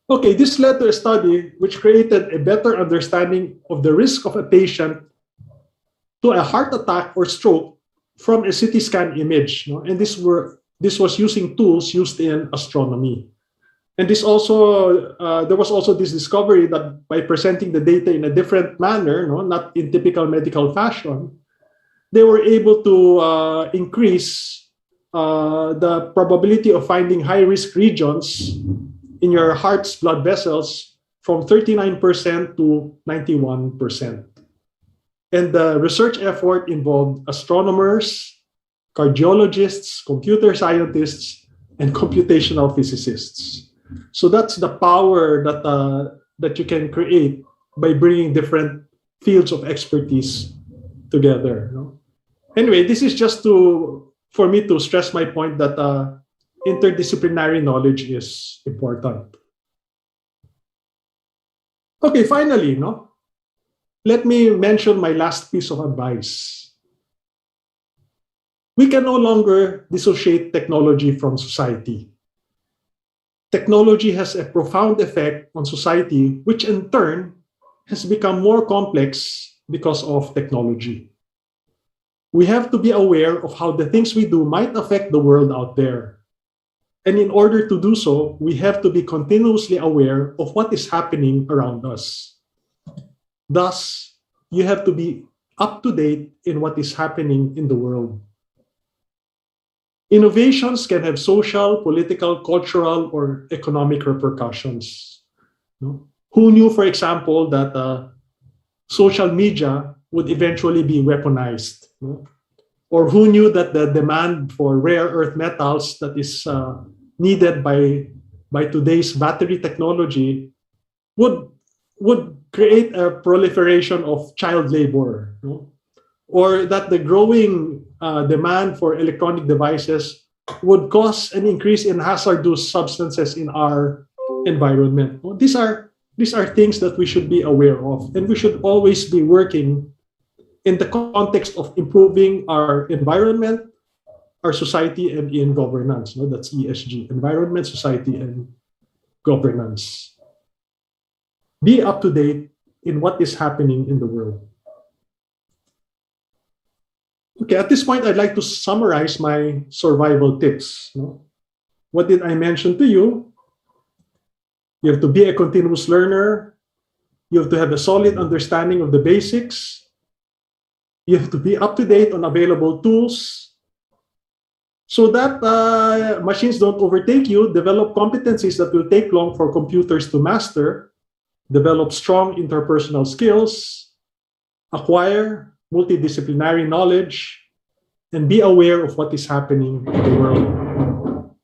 Okay, this led to a study which created a better understanding of the risk of a patient to a heart attack or stroke from a CT scan image. And this was using tools used in astronomy. And this also, there was also this discovery that by presenting the data in a different manner, not in typical medical fashion, they were able to increase the probability of finding high-risk regions in your heart's blood vessels from 39% to 91%. And the research effort involved astronomers, cardiologists, computer scientists, and computational physicists. So that's the power that you can create by bringing different fields of expertise together. Anyway, this is just for me to stress my point that interdisciplinary knowledge is important. Okay, finally, let me mention my last piece of advice. We can no longer dissociate technology from society. Technology has a profound effect on society, which in turn has become more complex because of technology. We have to be aware of how the things we do might affect the world out there. And in order to do so, we have to be continuously aware of what is happening around us. Thus, you have to be up to date in what is happening in the world. Innovations can have social, political, cultural, or economic repercussions. Who knew, for example, that social media would eventually be weaponized? Or who knew that the demand for rare earth metals that is needed by today's battery technology would create a proliferation of child labor, or that the growing demand for electronic devices would cause an increase in hazardous substances in our environment. These are things that we should be aware of, and we should always be working in the context of improving our environment, our society, and in governance. That's ESG: environment, society, and governance. Be up to date in what is happening in the world. Okay, at this point, I'd like to summarize my survival tips. What did I mention to you? You have to be a continuous learner. You have to have a solid understanding of the basics. You have to be up to date on available tools so that machines don't overtake you. Develop competencies that will take long for computers to master. Develop strong interpersonal skills. Acquire multidisciplinary knowledge, and be aware of what is happening in the world.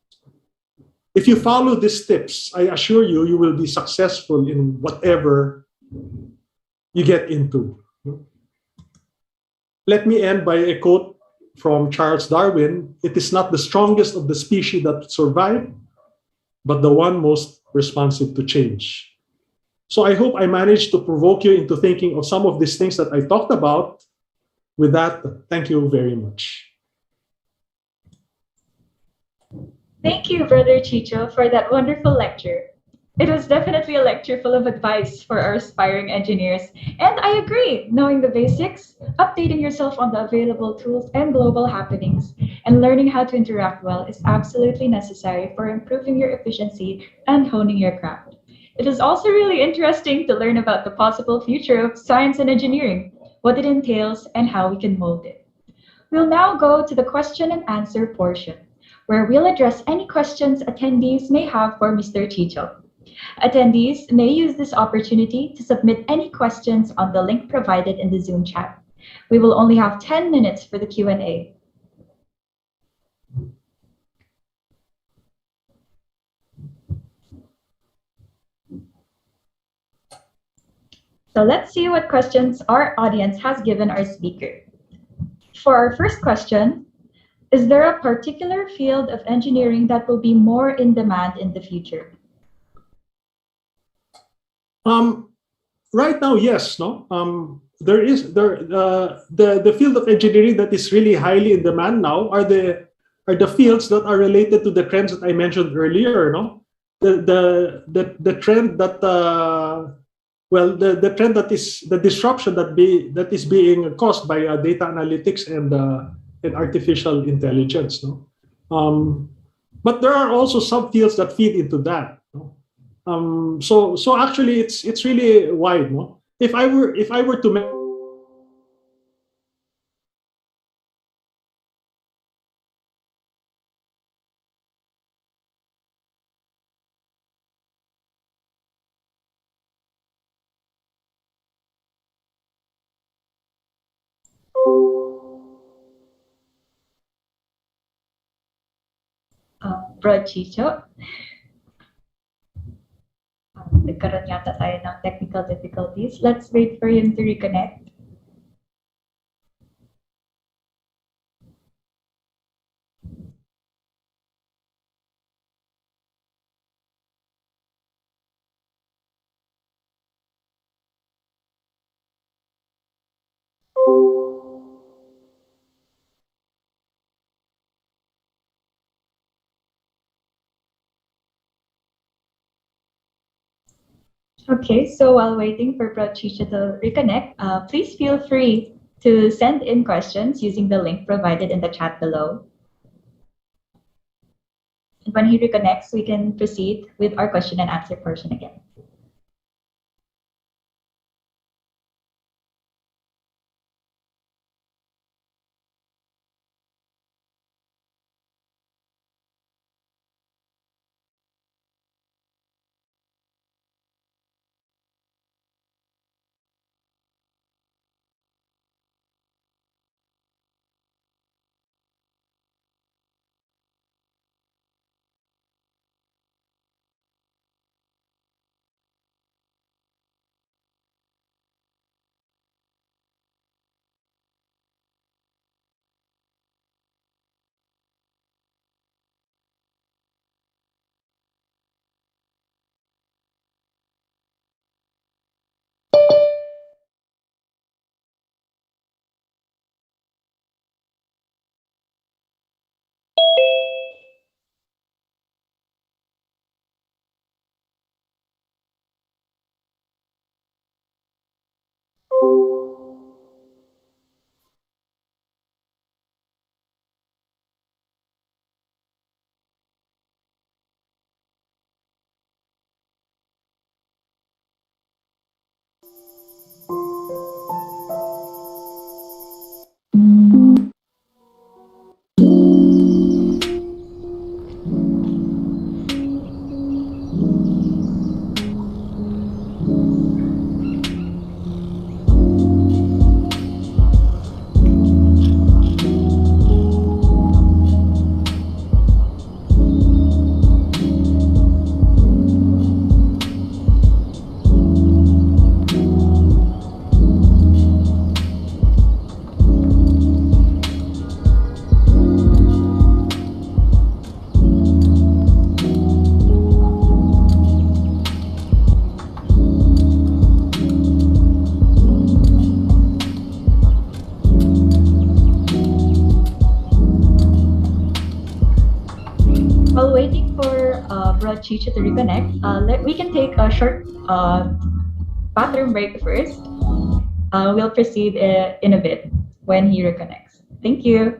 If you follow these tips, I assure you, you will be successful in whatever you get into. Let me end by a quote from Charles Darwin: "It is not the strongest of the species that survive, but the one most responsive to change." So I hope I managed to provoke you into thinking of some of these things that I talked about. With that, thank you very much. Thank you, Brother Chicho, for that wonderful lecture. It was definitely a lecture full of advice for our aspiring engineers. And I agree, knowing the basics, updating yourself on the available tools and global happenings, and learning how to interact well is absolutely necessary for improving your efficiency and honing your craft. It is also really interesting to learn about the possible future of science and engineering, what it entails, and how we can mold it. We'll now go to the question and answer portion, where we'll address any questions attendees may have for Mr. Chicho. Attendees may use this opportunity to submit any questions on the link provided in the Zoom chat. We will only have 10 minutes for the Q&A. So let's see what questions our audience has given our speaker. For our first question, is there a particular field of engineering that will be more in demand in the future? Right now, yes. The field of engineering that is really highly in demand now are the fields that are related to the trends that I mentioned earlier. The trend that the trend that is the disruption that is being caused by data analytics and artificial intelligence. But there are also subfields that feed into that. So actually, it's really wide. If I were to Bro Chicho. nagkaroon yata tayo ng technical difficulties. Let's wait for him to reconnect. Okay, so while waiting for Prachicha to reconnect, please feel free to send in questions using the link provided in the chat below. And when he reconnects, we can proceed with our question and answer portion again. While waiting for Chicha to reconnect, we can take a short bathroom break first. We'll proceed in a bit when he reconnects. Thank you.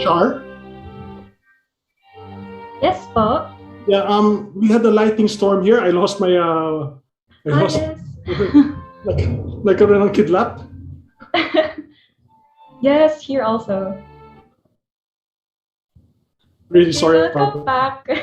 Char? Yes po. Yeah, we had a lightning storm here. I lost my I lost Yes. like a kidnap. Yes, here also. Really sorry Welcome about that. back.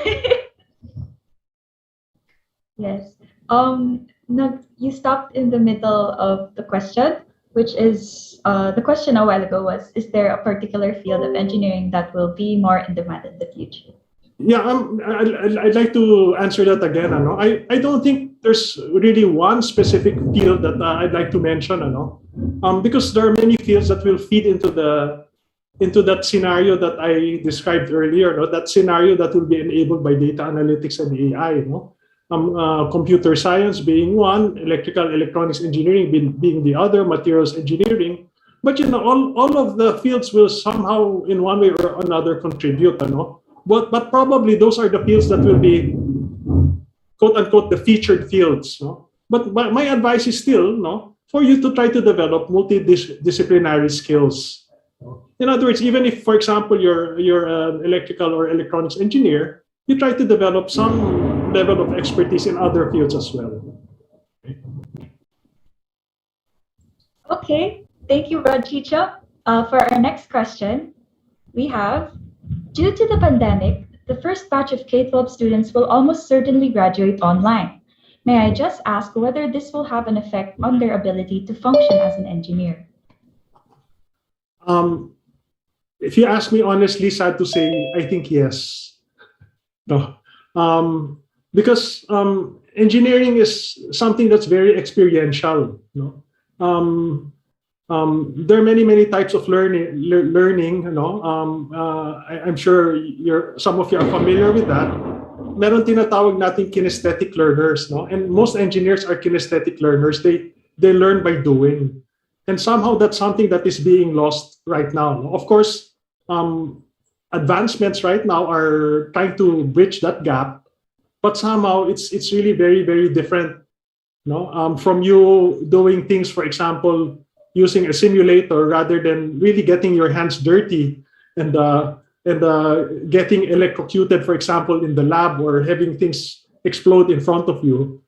Yes. No, you stopped in the middle of the question, which is the question a while ago was, is there a particular field of engineering that will be more in demand in the future? Yeah, I'd like to answer that again. I don't think there's really one specific field that I'd like to mention. Because there are many fields that will feed into that scenario that I described earlier. That scenario that will be enabled by data analytics and AI. Computer science being one, electrical electronics engineering being the other, materials engineering. But all of the fields will somehow, in one way or another, contribute. But probably those are the fields that will be, quote unquote, the featured fields. But my advice is still, for you to try to develop multidisciplinary skills. In other words, even if, for example, you're an electrical or electronics engineer, you try to develop some level of expertise in other fields as well. Okay, thank you, Rod Chicha. For our next question, we have, due to the pandemic, the first batch of K-12 students will almost certainly graduate online. May I just ask whether this will have an effect on their ability to function as an engineer? If you ask me honestly, sad to say, I think yes. No. Because engineering is something that's very experiential. There are many types of learning. I'm sure some of you are familiar with that. Meron tinatawag nating kinesthetic learners, and most engineers are kinesthetic learners. They learn by doing, and somehow that's something that is being lost right now. Of course, advancements right now are trying to bridge that gap, but somehow it's really very different. From you doing things, for example, using a simulator rather than really getting your hands dirty and getting electrocuted, for example, in the lab, or having things explode in front of you.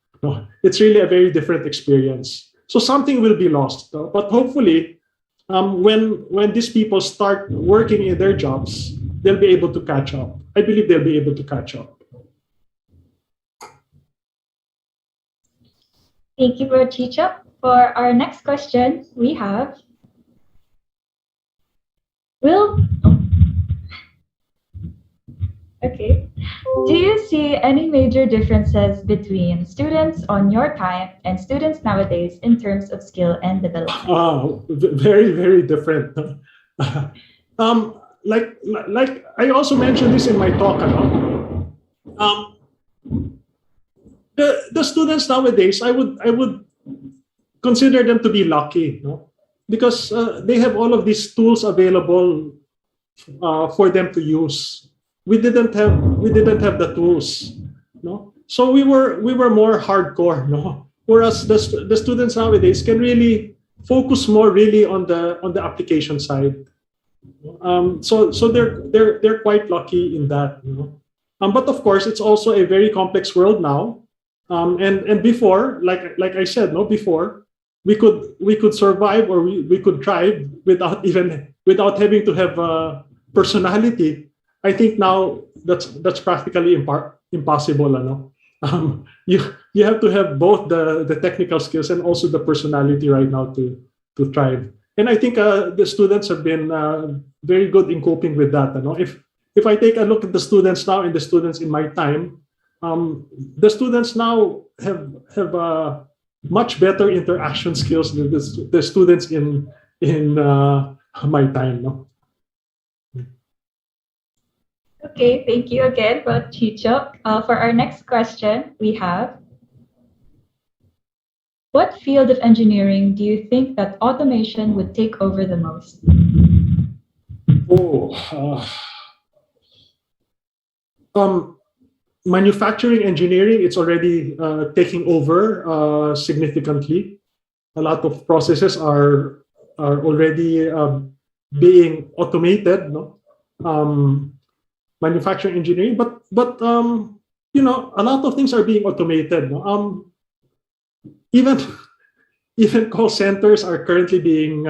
It's really a very different experience. So something will be lost, but hopefully, when these people start working in their jobs, they'll be able to catch up. I believe they'll be able to catch up. Thank you, Bro Chicha. For our next question, we have, do you see any major differences between students on your time and students nowadays in terms of skill and development? Very different. Like I also mentioned this in my talk. The students nowadays, I would consider them to be lucky, because they have all of these tools available for them to use. We didn't have the tools, So we were more hardcore, Whereas the students nowadays can really focus more really on the application side. So they're quite lucky in that, But of course, it's also a very complex world now. And before, like I said, before, we could survive, or we could thrive without having to have a personality. I think now that's practically impossible. You have to have both the technical skills and also the personality right now to thrive. And I think the students have been very good in coping with that. If I take a look at the students now and the students in my time, the students now have much better interaction skills than the students in my time. Okay, thank you again, Bro Chicha. For our next question, we have, what field of engineering do you think that automation would take over the most? Manufacturing engineering, it's already taking over significantly. A lot of processes are already being automated. manufacturing engineering, but you know, a lot of things are being automated. No? Even even call centers are currently being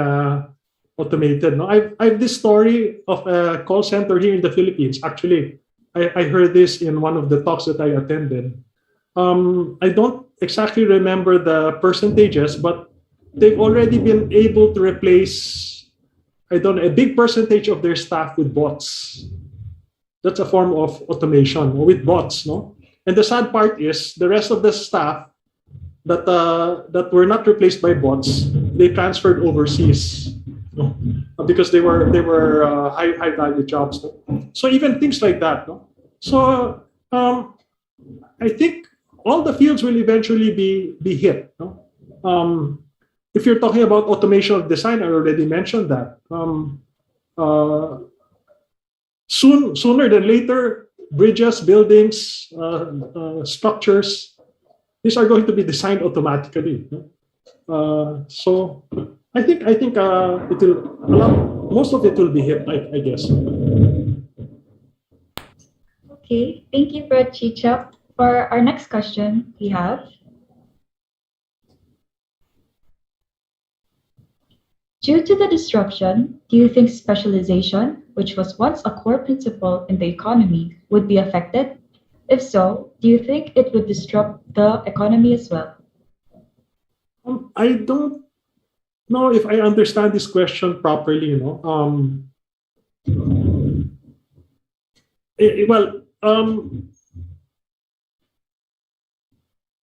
automated. No, I've this story of a call center here in the Philippines. Actually, I heard this in one of the talks that I attended. I don't exactly remember the percentages, but they've already been able to replace, I don't know, a big percentage of their staff with bots. That's a form of automation with bots, no? And the sad part is the rest of the staff that were not replaced by bots, they transferred overseas, no? Because they were high value jobs. No? So even things like that. No? So I think all the fields will eventually be hit. No? If you're talking about automation of design, I already mentioned that. Sooner than later, bridges, buildings, structures, these are going to be designed automatically. So I think it will most of it will be hit, I guess. Okay, thank you, Brad Chicha. For our next question, we have: due to the disruption, do you think specialization, which was once a core principle in the economy, would be affected? If so, do you think it would disrupt the economy as well? I don't know if I understand this question properly. You know,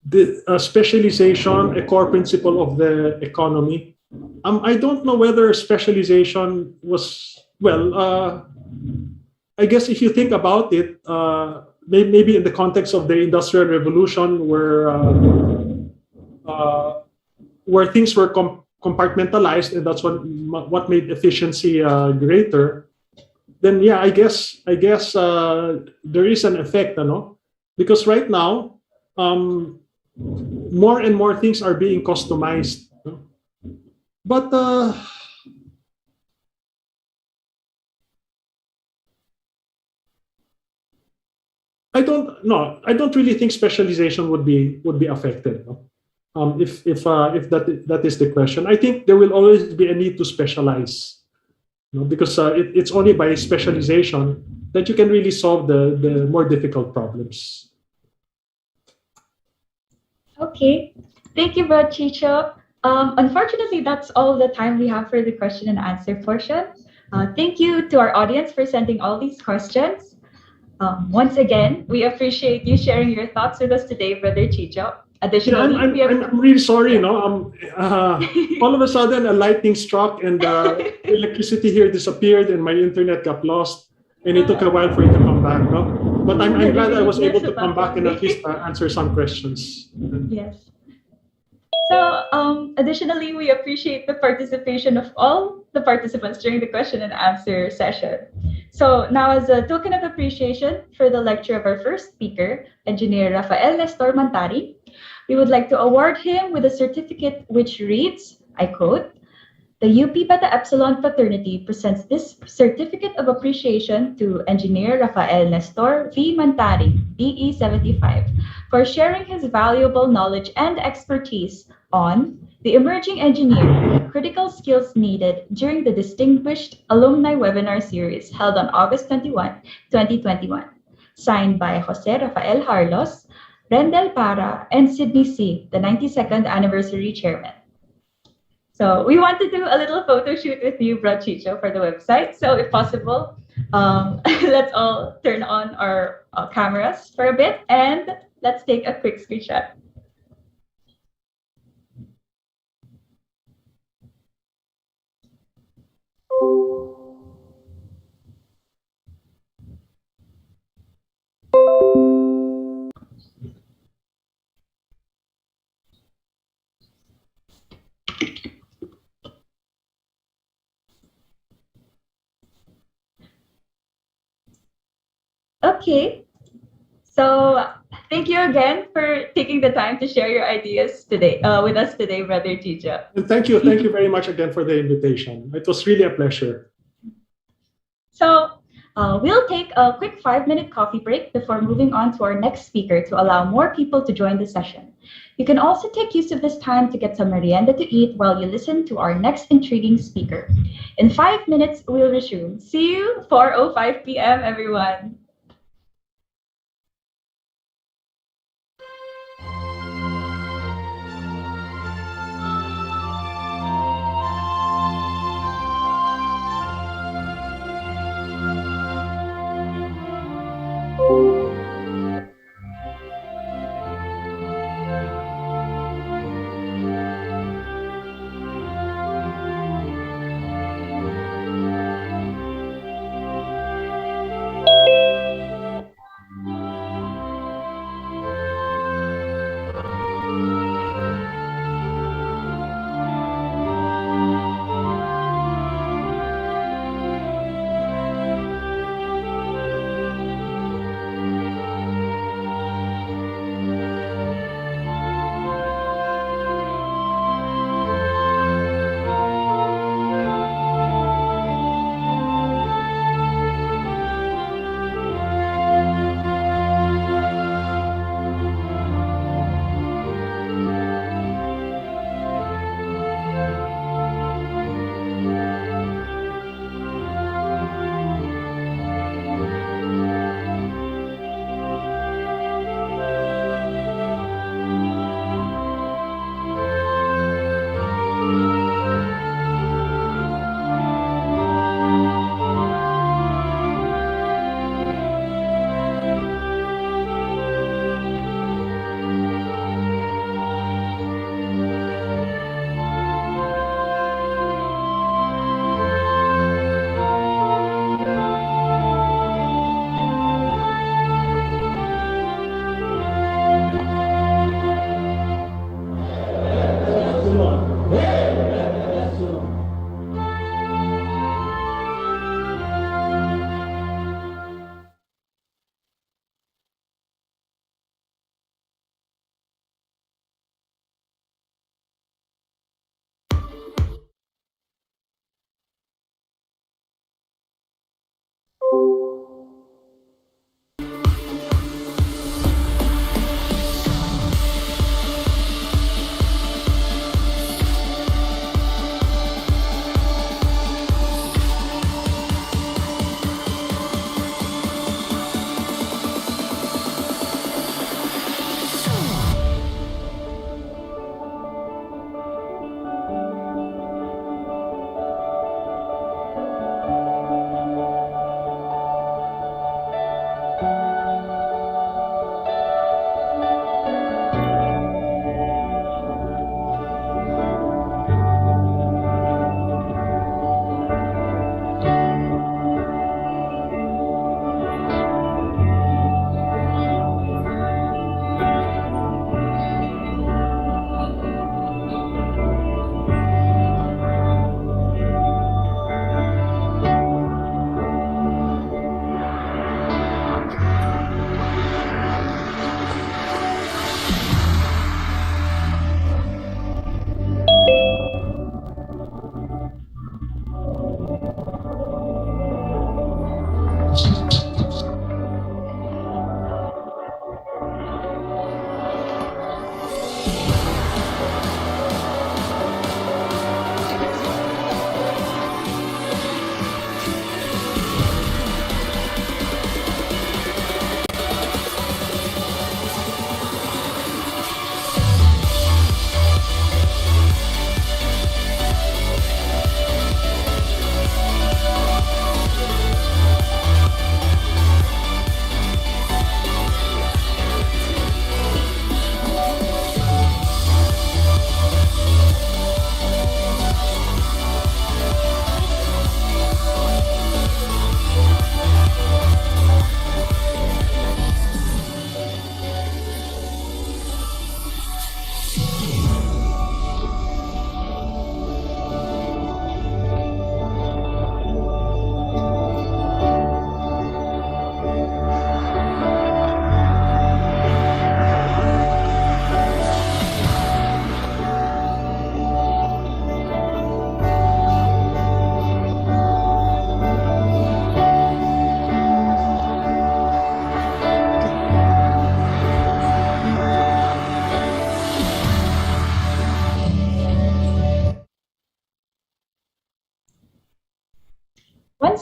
the specialization, a core principle of the economy. I don't know whether specialization was I guess if you think about it, maybe in the context of the Industrial Revolution, where things were compartmentalized, and that's what made efficiency greater. Then yeah, I guess there is an effect, you know, because right now, more and more things are being customized. But I don't really think specialization would be affected. No? If that is the question, I think there will always be a need to specialize. You know, because it's only by specialization that you can really solve the more difficult problems. Okay, thank you, Brad Chicho. Unfortunately, that's all the time we have for the question and answer portion. Thank you to our audience for sending all these questions. Once again, we appreciate you sharing your thoughts with us today, Brother Chicho. Additionally, I'm really sorry. You know, all of a sudden a lightning struck and electricity here disappeared and my internet got lost, and it took a while for it to come back. No, but I'm glad I was able to come back and at least answer some questions. Yes. So, additionally, we appreciate the participation of all the participants during the question and answer session. So now, as a token of appreciation for the lecture of our first speaker, Engineer Rafael Nestor Mantaring, we would like to award him with a certificate which reads, I quote, "The UP Beta Epsilon Fraternity presents this certificate of appreciation to Engineer Rafael Nestor V. Mantaring, BE 75, for sharing his valuable knowledge and expertise on the emerging engineering critical skills needed during the distinguished alumni webinar series held on August 21, 2021, signed by Jose Rafael Harlos, Rendel Para, and Sydney C., the 92nd anniversary chairman." So we want to do a little photo shoot with you, Brad Chicho, for the website. So if possible, let's all turn on our cameras for a bit and let's take a quick screenshot. Okay, so thank you again for taking the time to share your ideas today with us today, Brother Chicho. And thank you very much again for the invitation. It was really a pleasure. So We'll take a quick 5-minute coffee break before moving on to our next speaker to allow more people to join the session. You can also take use of this time to get some merienda to eat while you listen to our next intriguing speaker. In 5 minutes, we'll resume. See you 4:05 p.m., everyone.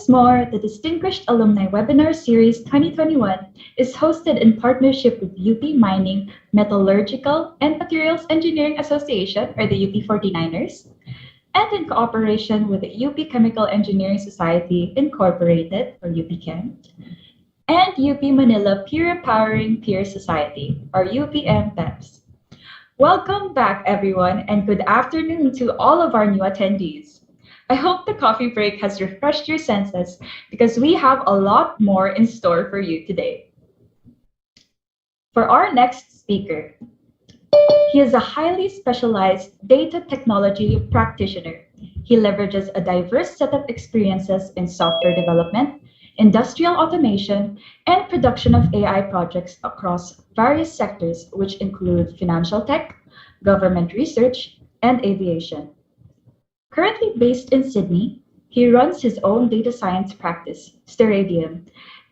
Once more, the Distinguished Alumni Webinar Series 2021 is hosted in partnership with UP Mining, Metallurgical, and Materials Engineering Association, or the UP 49ers, and in cooperation with the UP Chemical Engineering Society Incorporated, or UPChem, and UP Manila Peer Empowering Peer Society, or UPM-PEPS. Welcome back, everyone, and good afternoon to all of our new attendees. I hope the coffee break has refreshed your senses because we have a lot more in store for you today. For our next speaker, he is a highly specialized data technology practitioner. He leverages a diverse set of experiences in software development, industrial automation, and production of AI projects across various sectors, which include financial tech, government research, and aviation. Currently based in Sydney, he runs his own data science practice, Steradium,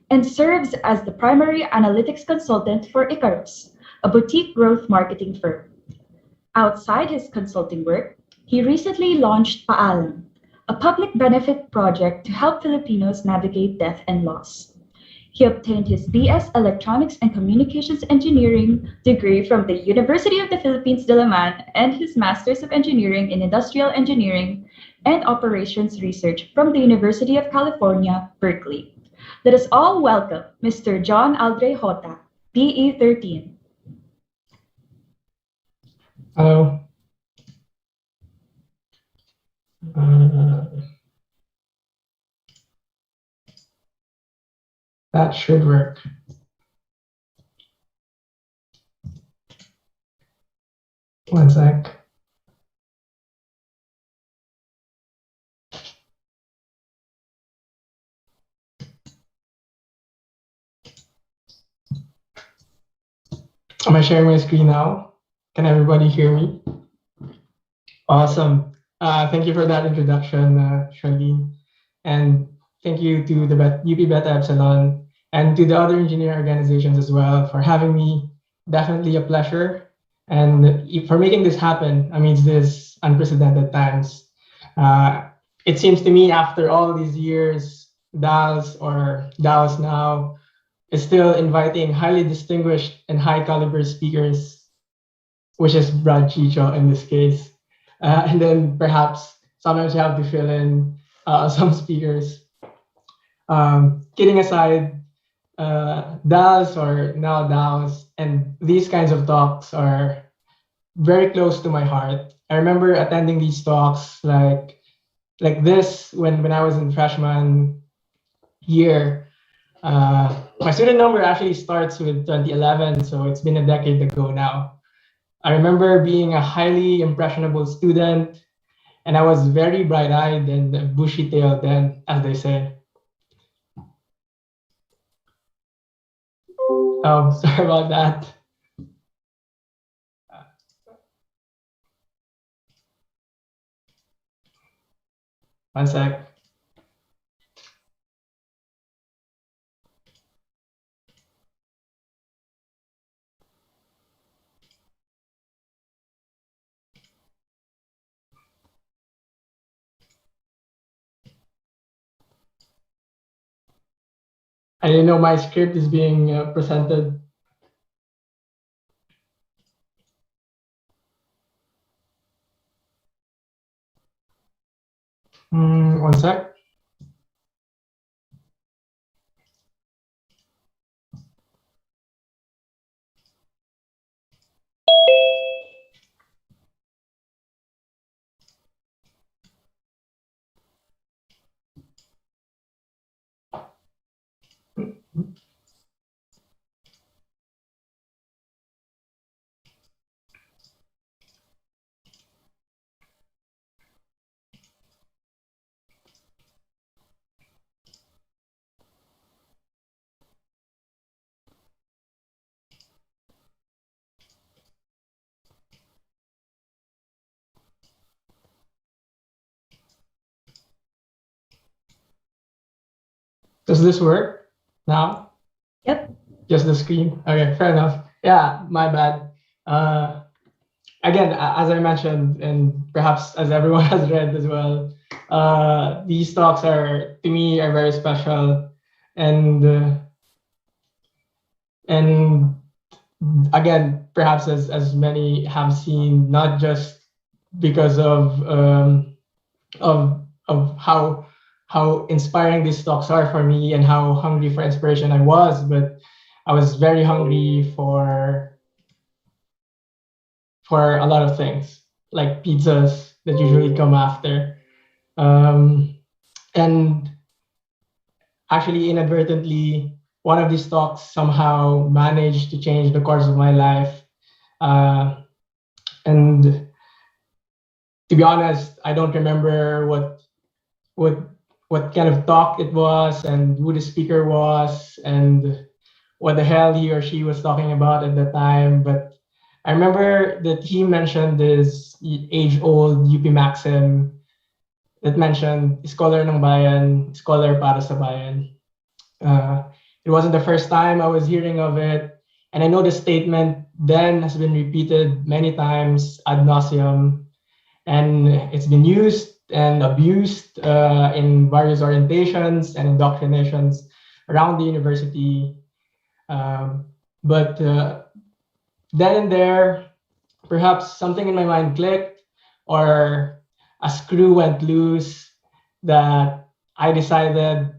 and serves as the primary analytics consultant for Icarus, a boutique growth marketing firm. Outside his consulting work, he recently launched Paalam, a public benefit project to help Filipinos navigate death and loss. He obtained his BS Electronics and Communications Engineering degree from the University of the Philippines, Diliman, and his Masters of Engineering in Industrial Engineering and Operations Research from the University of California, Berkeley. Let us all welcome Mr. John Aldre Jota, BE 13. Hello. That should work. One sec. Am I sharing my screen now? Can everybody hear me? Awesome. Thank you for that introduction, Charlene. And thank you to the UP Beta Epsilon and to the other engineering organizations as well for having me. Definitely a pleasure. And for making this happen amidst this unprecedented times. It seems to me after all these years, DAOs or DAOs now is still inviting highly distinguished and high caliber speakers, which is Brad Chicho in this case. And then perhaps sometimes you have to fill in some speakers. Kidding aside, DAOs or now DAOs and these kinds of talks are very close to my heart. I remember attending these talks like this when I was in freshman year. My student number actually starts with 2011, so it's been a decade ago now. I remember being a highly impressionable student, and I was very bright-eyed and bushy-tailed then, as they say. Oh, sorry about that. One sec. I didn't know my script is being presented. One sec. Does this work now? Yep. Just the screen. Okay, fair enough. Yeah, my bad. again, as I mentioned, and perhaps as everyone has read as well, these talks are, to me, are very special. And again, perhaps as many have seen, not just because of how inspiring these talks are for me and how hungry for inspiration I was, but I was very hungry for a lot of things, like pizzas that usually come after. And actually, inadvertently, one of these talks somehow managed to change the course of my life. And to be honest, I don't remember what kind of talk it was and who the speaker was and what the hell he or she was talking about at the time. But I remember that he mentioned this age-old UP maxim that mentioned, scholar ng bayan, scholar para sa bayan. It wasn't the first time I was hearing of it. And I know the statement then has been repeated many times ad nauseum. And it's been used and abused in various orientations and indoctrinations around the university. But then and there, perhaps something in my mind clicked, or a screw went loose, that I decided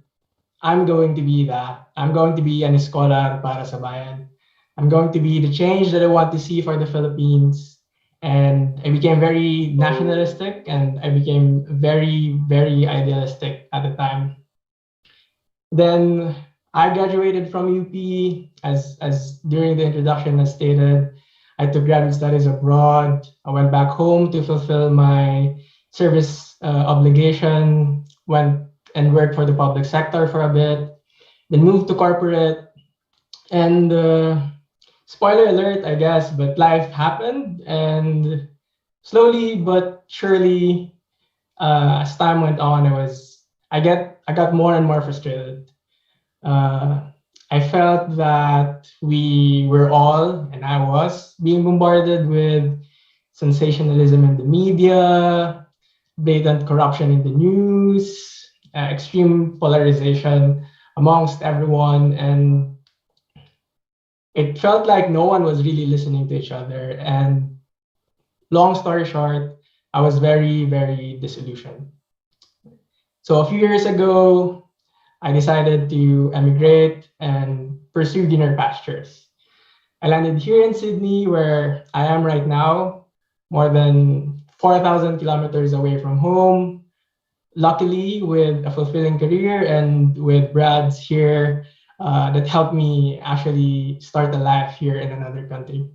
I'm going to be that. I'm going to be an scholar para sa bayan. I'm going to be the change that I want to see for the Philippines. And I became very nationalistic, and I became very, very idealistic at the time. Then I graduated from UP, as during the introduction as stated. I took graduate studies abroad. I went back home to fulfill my service obligation, went and worked for the public sector for a bit, then moved to corporate. And spoiler alert, I guess, but life happened, and slowly but surely, as time went on, I got more and more frustrated. I felt that we were all, and I was, being bombarded with sensationalism in the media, blatant corruption in the news, extreme polarization amongst everyone, and it felt like no one was really listening to each other. And long story short, I was very, very disillusioned. So a few years ago, I decided to emigrate and pursue greener pastures. I landed here in Sydney, where I am right now, more than 4,000 kilometers away from home. Luckily, with a fulfilling career and with Brad's here, that helped me actually start a life here in another country.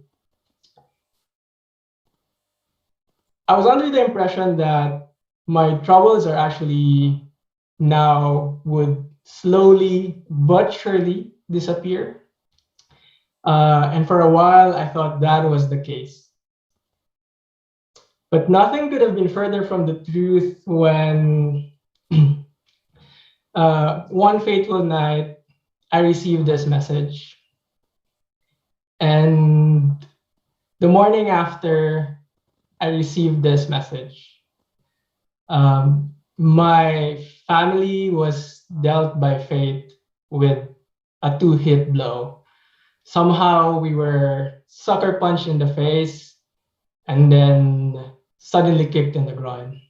I was under the impression that my troubles are actually now would slowly but surely disappear. And for a while, I thought that was the case. But nothing could have been further from the truth when one fateful night, I received this message. And the morning after I received this message, my family was dealt by fate with a two-hit blow. Somehow we were sucker punched in the face and then suddenly kicked in the groin.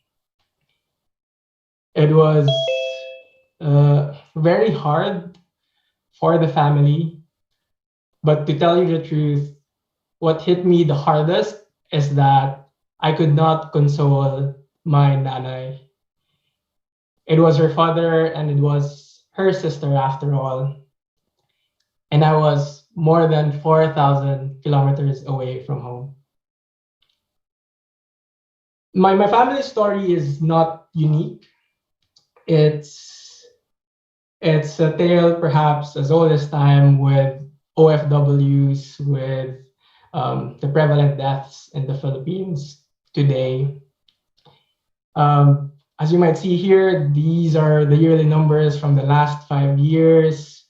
It was very hard for the family, but to tell you the truth, what hit me the hardest is that I could not console my nanay. It was her father and it was her sister after all. And I was more than 4,000 kilometers away from home. My family story is not unique. It's a tale perhaps as old as time, with OFWs, with the prevalent deaths in the Philippines today. As you might see here, these are the yearly numbers from the last 5 years.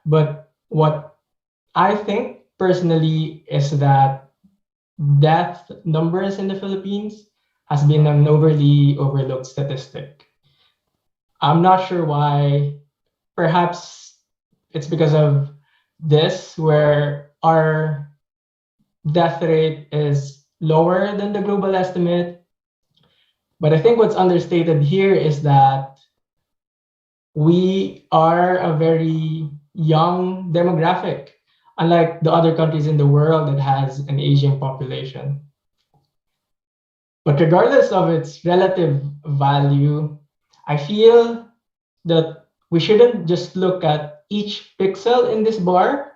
But what I think personally is that death numbers in the Philippines has been an overly overlooked statistic. I'm not sure why. Perhaps it's because of this, where our death rate is lower than the global estimate. But I think what's understated here is that we are a very young demographic, unlike the other countries in the world that has an aging population. But regardless of its relative value, I feel that we shouldn't just look at each pixel in this bar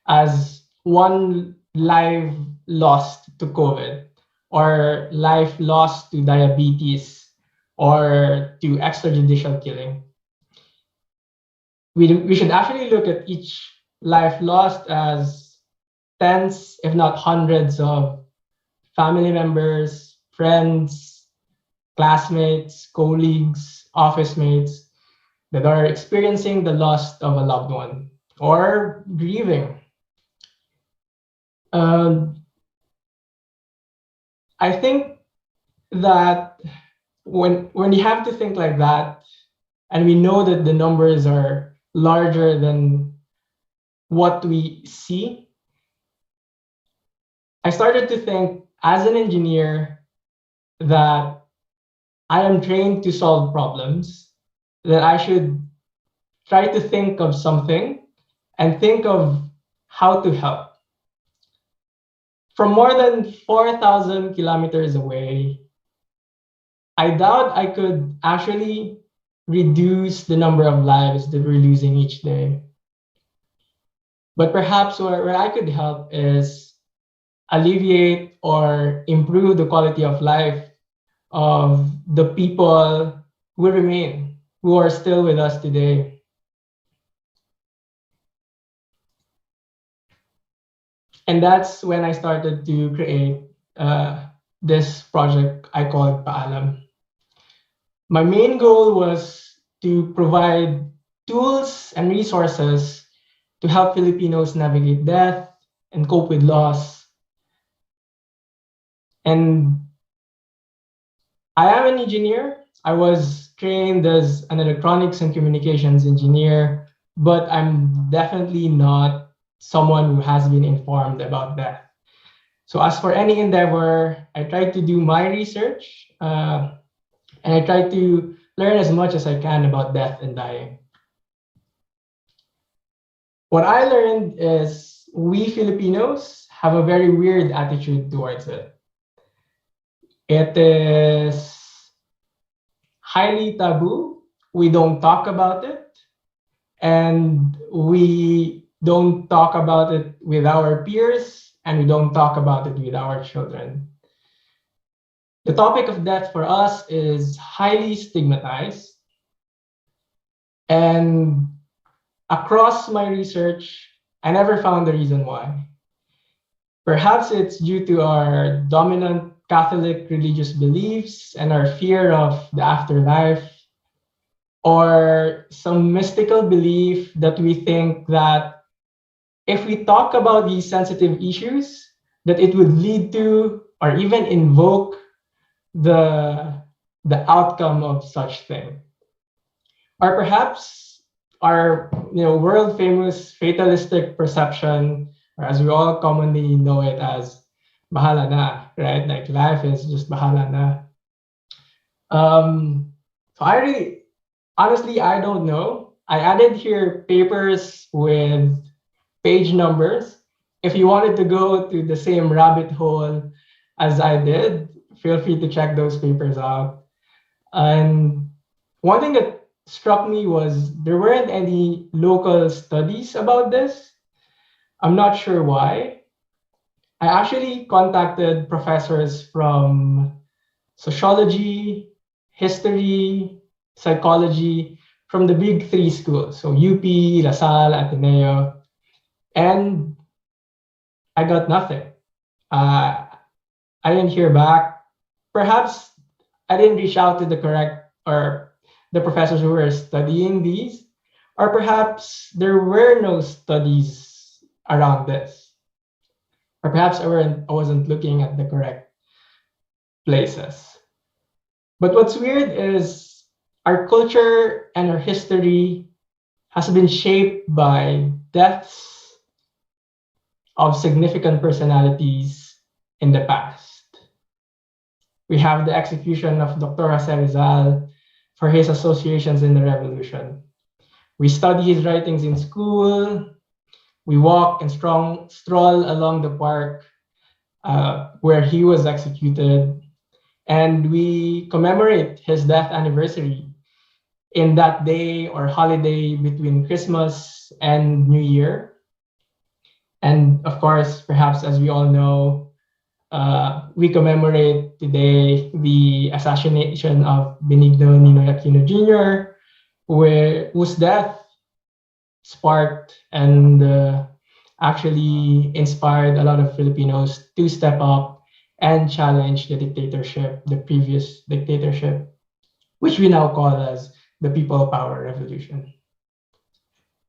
as one life lost to COVID, or life lost to diabetes, or to extrajudicial killing. We should actually look at each life lost as tens, if not hundreds, of family members, friends, classmates, colleagues, office mates that are experiencing the loss of a loved one or grieving. I think that when you have to think like that, and we know that the numbers are larger than what we see, I started to think as an engineer that I am trained to solve problems, that I should try to think of something and think of how to help. From more than 4,000 kilometers away, I doubt I could actually reduce the number of lives that we're losing each day. But perhaps where I could help is alleviate or improve the quality of life of the people who remain, who are still with us today. And that's when I started to create this project I called Paalam. My main goal was to provide tools and resources to help Filipinos navigate death and cope with loss. And I am an engineer. I was trained as an electronics and communications engineer, but I'm definitely not someone who has been informed about death. So as for any endeavor, I try to do my research, and I try to learn as much as I can about death and dying. What I learned is we Filipinos have a very weird attitude towards it. It is highly taboo. We don't talk about it, and we don't talk about it with our peers, and we don't talk about it with our children. The topic of death for us is highly stigmatized, and across my research, I never found the reason why. Perhaps it's due to our dominant Catholic religious beliefs and our fear of the afterlife, or some mystical belief that we think that if we talk about these sensitive issues, that it would lead to or even invoke the outcome of such thing. Or perhaps our world famous fatalistic perception, or as we all commonly know it as bahala na, right? Like life is just bahala na. So honestly, I don't know. I added here papers with page numbers. If you wanted to go to the same rabbit hole as I did, feel free to check those papers out. And one thing that struck me was there weren't any local studies about this. I'm not sure why. I actually contacted professors from sociology, history, psychology from the big three schools, so UP, LaSalle, Ateneo, and I got nothing. I didn't hear back. Perhaps I didn't reach out to the correct or the professors who were studying these, or perhaps there were no studies around this. or perhaps I wasn't looking at the correct places. But what's weird is our culture and our history has been shaped by deaths of significant personalities in the past. We have the execution of Dr. Jose Rizal for his associations in the revolution. We study his writings in school. We walk and stroll along the park where he was executed. And we commemorate his death anniversary in that day or holiday between Christmas and New Year. And of course, perhaps as we all know, we commemorate today the assassination of Benigno Ninoy Aquino Jr., whose death sparked and actually inspired a lot of Filipinos to step up and challenge the dictatorship, the previous dictatorship, which we now call as the People Power Revolution.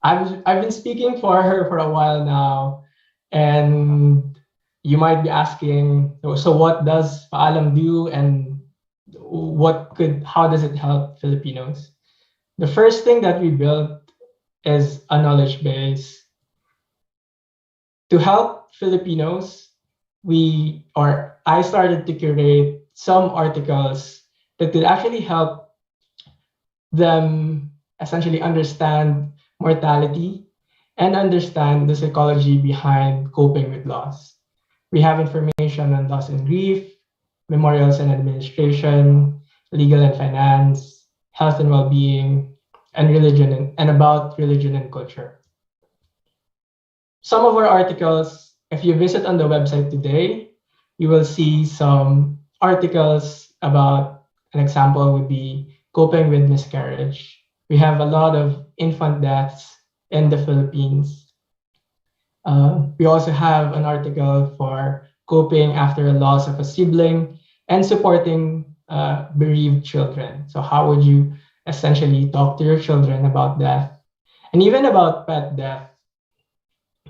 I've been speaking for her for a while now, and you might be asking, so what does Paalam do, and how does it help Filipinos? The first thing that we built is a knowledge base. To help Filipinos, I started to curate some articles that could actually help them essentially understand mortality and understand the psychology behind coping with loss. We have information on loss and grief, memorials and administration, legal and finance, health and well-being, and religion and about religion and culture. Some of our articles, if you visit on the website today, you will see some articles about, an example would be coping with miscarriage. We have a lot of infant deaths in the Philippines. We also have an article for coping after a loss of a sibling and supporting bereaved children. So how would you essentially talk to your children about death and even about pet death?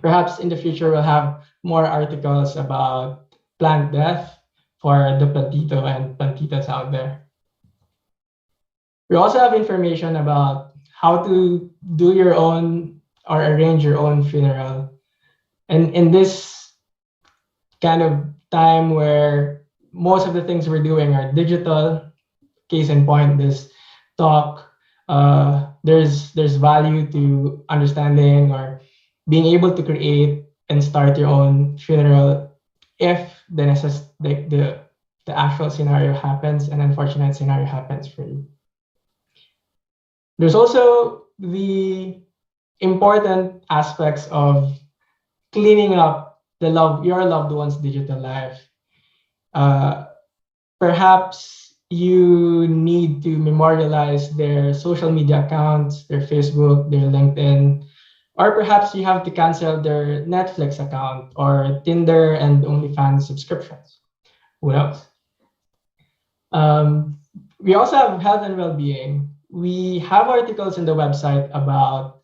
Perhaps in the future, we'll have more articles about plant death for the plantito and plantitas out there. We also have information about how to do your own or arrange your own funeral. And in this kind of time where most of the things we're doing are digital, case in point, this talk, there's value to understanding or being able to create and start your own funeral if the actual scenario happens, an unfortunate scenario happens for you. There's also the important aspects of cleaning up your loved one's digital life. Perhaps you need to memorialize their social media accounts, their Facebook, their LinkedIn, or perhaps you have to cancel their Netflix account or Tinder and OnlyFans subscriptions. Who knows? We also have health and well-being. We have articles in the website about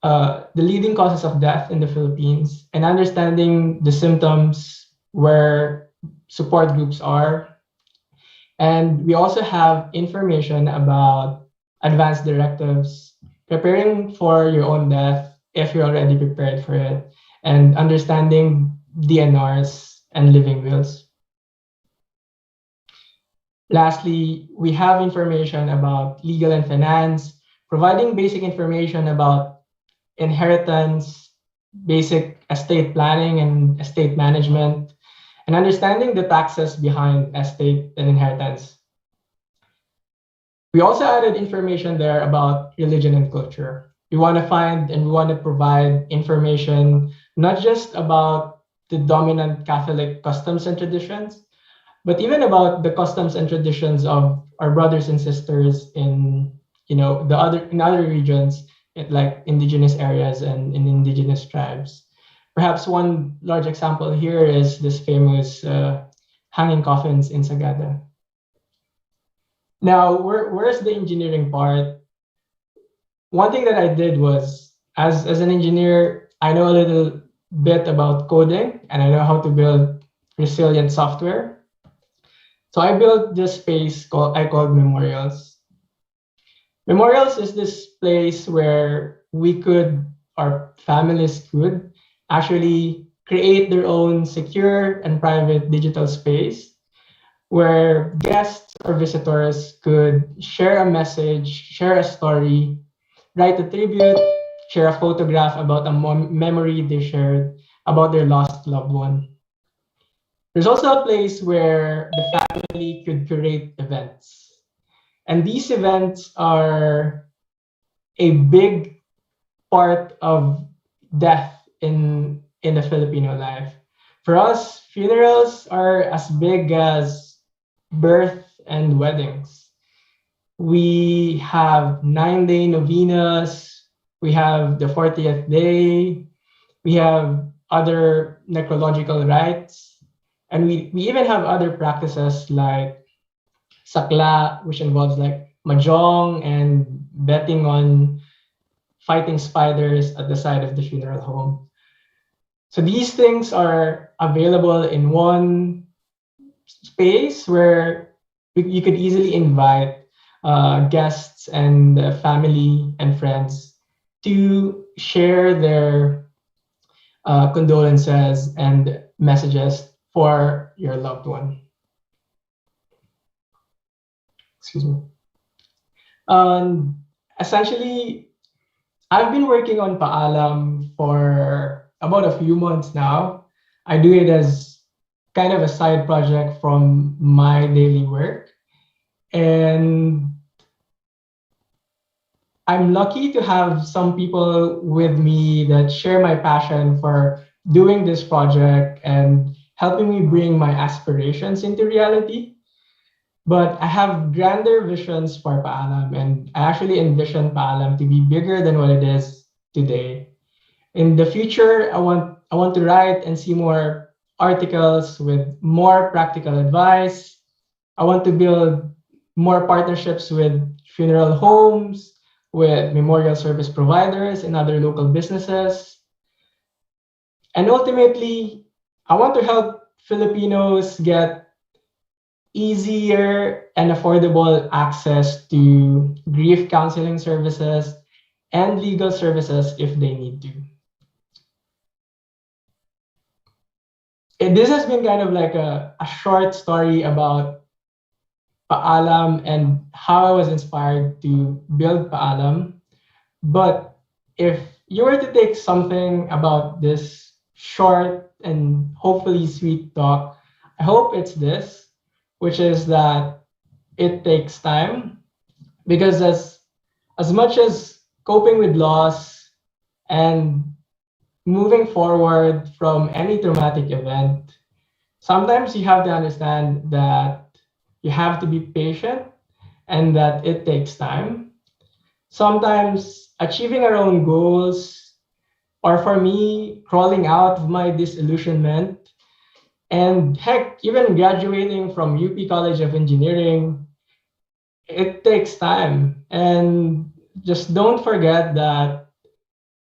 the leading causes of death in the Philippines and understanding the symptoms where support groups are. And we also have information about advanced directives, preparing for your own death if you're already prepared for it, and understanding DNRs and living wills. Lastly, we have information about legal and finance, providing basic information about inheritance, basic estate planning and estate management, and understanding the taxes behind estate and inheritance. We also added information there about religion and culture. We want to find and we want to provide information not just about the dominant Catholic customs and traditions, but even about the customs and traditions of our brothers and sisters in other regions, like indigenous areas and in indigenous tribes. Perhaps one large example here is this famous hanging coffins in Sagada. Now, where's the engineering part? One thing that I did was, as an engineer, I know a little bit about coding and I know how to build resilient software. So I built this space I called Memorials. Memorials is this place where our families could actually create their own secure and private digital space where guests or visitors could share a message, share a story, write a tribute, share a photograph about a memory they shared about their lost loved one. There's also a place where the family could curate events. And these events are a big part of death in the Filipino life. For us, funerals are as big as birth and weddings. We have 9-day novenas, we have the 40th day, we have other necrological rites, and we even have other practices like sakla, which involves like mahjong and betting on fighting spiders at the side of the funeral home. So these things are available in one space where you could easily invite guests and family and friends to share their condolences and messages for your loved one. Excuse me. Essentially, I've been working on Paalam for about a few months now. I do it as kind of a side project from my daily work. And I'm lucky to have some people with me that share my passion for doing this project and helping me bring my aspirations into reality. But I have grander visions for Paalam, and I actually envision Paalam to be bigger than what it is today. In the future, I want to write and see more articles with more practical advice. I want to build more partnerships with funeral homes, with memorial service providers and other local businesses. And ultimately, I want to help Filipinos get easier and affordable access to grief counseling services and legal services if they need to. This has been kind of like a short story about Paalam and how I was inspired to build Paalam. But if you were to take something about this short and hopefully sweet talk, I hope it's this, which is that it takes time, because as much as coping with loss and moving forward from any traumatic event, sometimes you have to understand that you have to be patient and that it takes time. Sometimes achieving our own goals, or for me, crawling out of my disillusionment, and heck, even graduating from UP College of Engineering, it takes time. And just don't forget that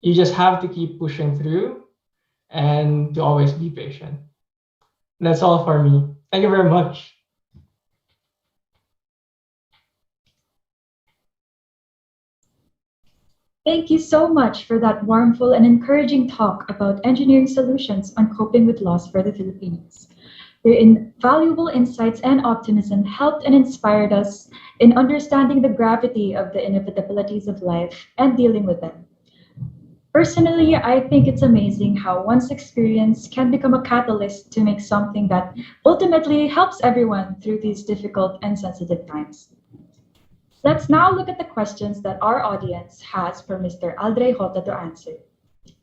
you just have to keep pushing through and to always be patient. That's all for me. Thank you very much. Thank you so much for that warmful and encouraging talk about engineering solutions on coping with loss for the Filipinos. Your invaluable insights and optimism helped and inspired us in understanding the gravity of the inevitabilities of life and dealing with them. Personally, I think it's amazing how one's experience can become a catalyst to make something that ultimately helps everyone through these difficult and sensitive times. Let's now look at the questions that our audience has for Mr. Aldre Jota to answer.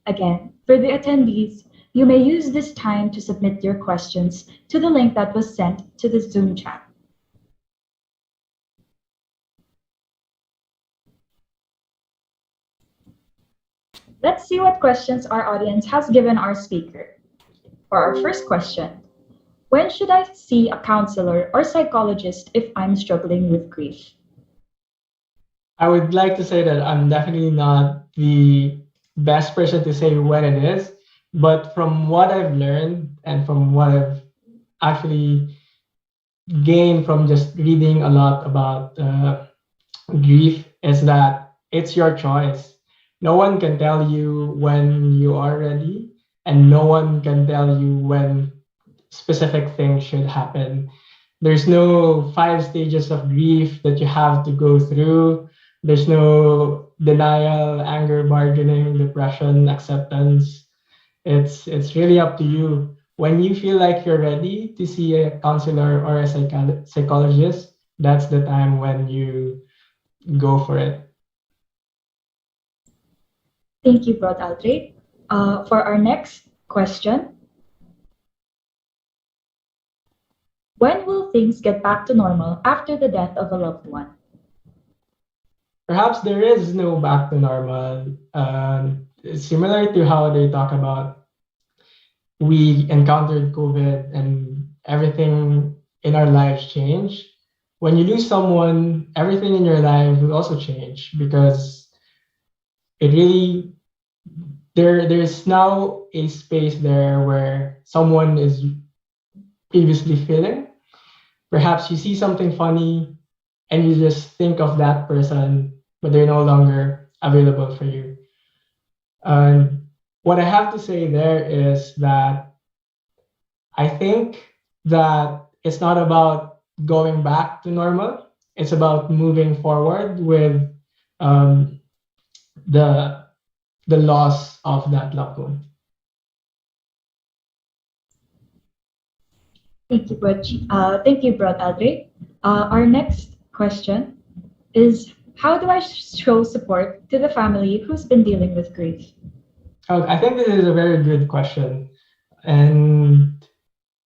Again, for the attendees, you may use this time to submit your questions to the link that was sent to the Zoom chat. Let's see what questions our audience has given our speaker. For our first question, when should I see a counselor or psychologist if I'm struggling with grief? I would like to say that I'm definitely not the best person to say when it is, But from what I've learned and from what I've actually gained from just reading a lot about grief is that it's your choice. No one can tell you when you are ready, and no one can tell you when specific things should happen. There's no 5 stages of grief that you have to go through. There's no denial, anger, bargaining, depression, acceptance. It's really up to you. When you feel like you're ready to see a counselor or a psychologist, that's the time when you go for it. Thank you, Bro Aldre. For our next question, when will things get back to normal after the death of a loved one? Perhaps there is no back to normal. Similar to how they talk about we encountered COVID and everything in our lives changed. When you lose someone, everything in your life will also change because it really there's now a space there where someone is previously feeling. Perhaps you see something funny and you just think of that person, but they're no longer available for you. And what I have to say there is that I think that it's not about going back to normal. It's about moving forward with um, the loss of that loved one. Thank you, thank you, Bro Aldre. Our next question is, how do I show support to the family who's been dealing with grief? I think this is a very good question. And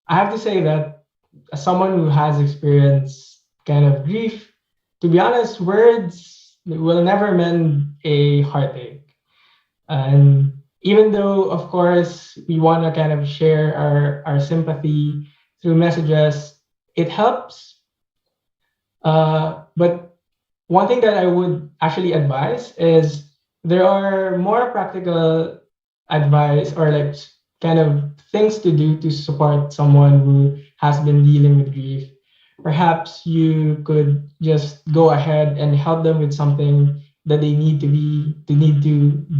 I have to say that as someone who has experienced kind of grief, to be honest, words will never mend a heartache. And even though, of course, we want to kind of share our sympathy through messages, it helps. But one thing that I would actually advise is there are more practical advice or like kind of things to do to support someone who has been dealing with grief. Perhaps you could just go ahead and help them with something that they need to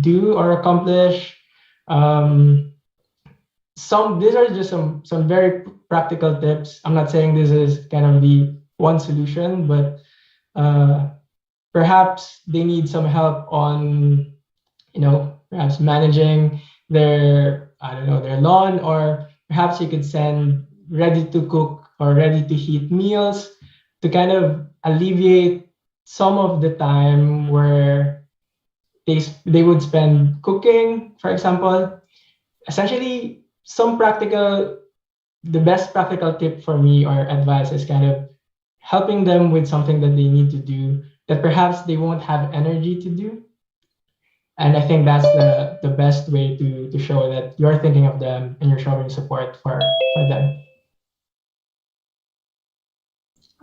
do or accomplish. These are just some very practical tips. I'm not saying this is kind of the one solution, but perhaps they need some help on, perhaps managing their lawn, or perhaps you could send ready to cook or ready to heat meals to kind of alleviate some of the time where they would spend cooking, for example. Essentially, the best practical tip for me or advice is kind of helping them with something that they need to do that perhaps they won't have energy to do. And I think that's the best way to show that you're thinking of them and you're showing support for them.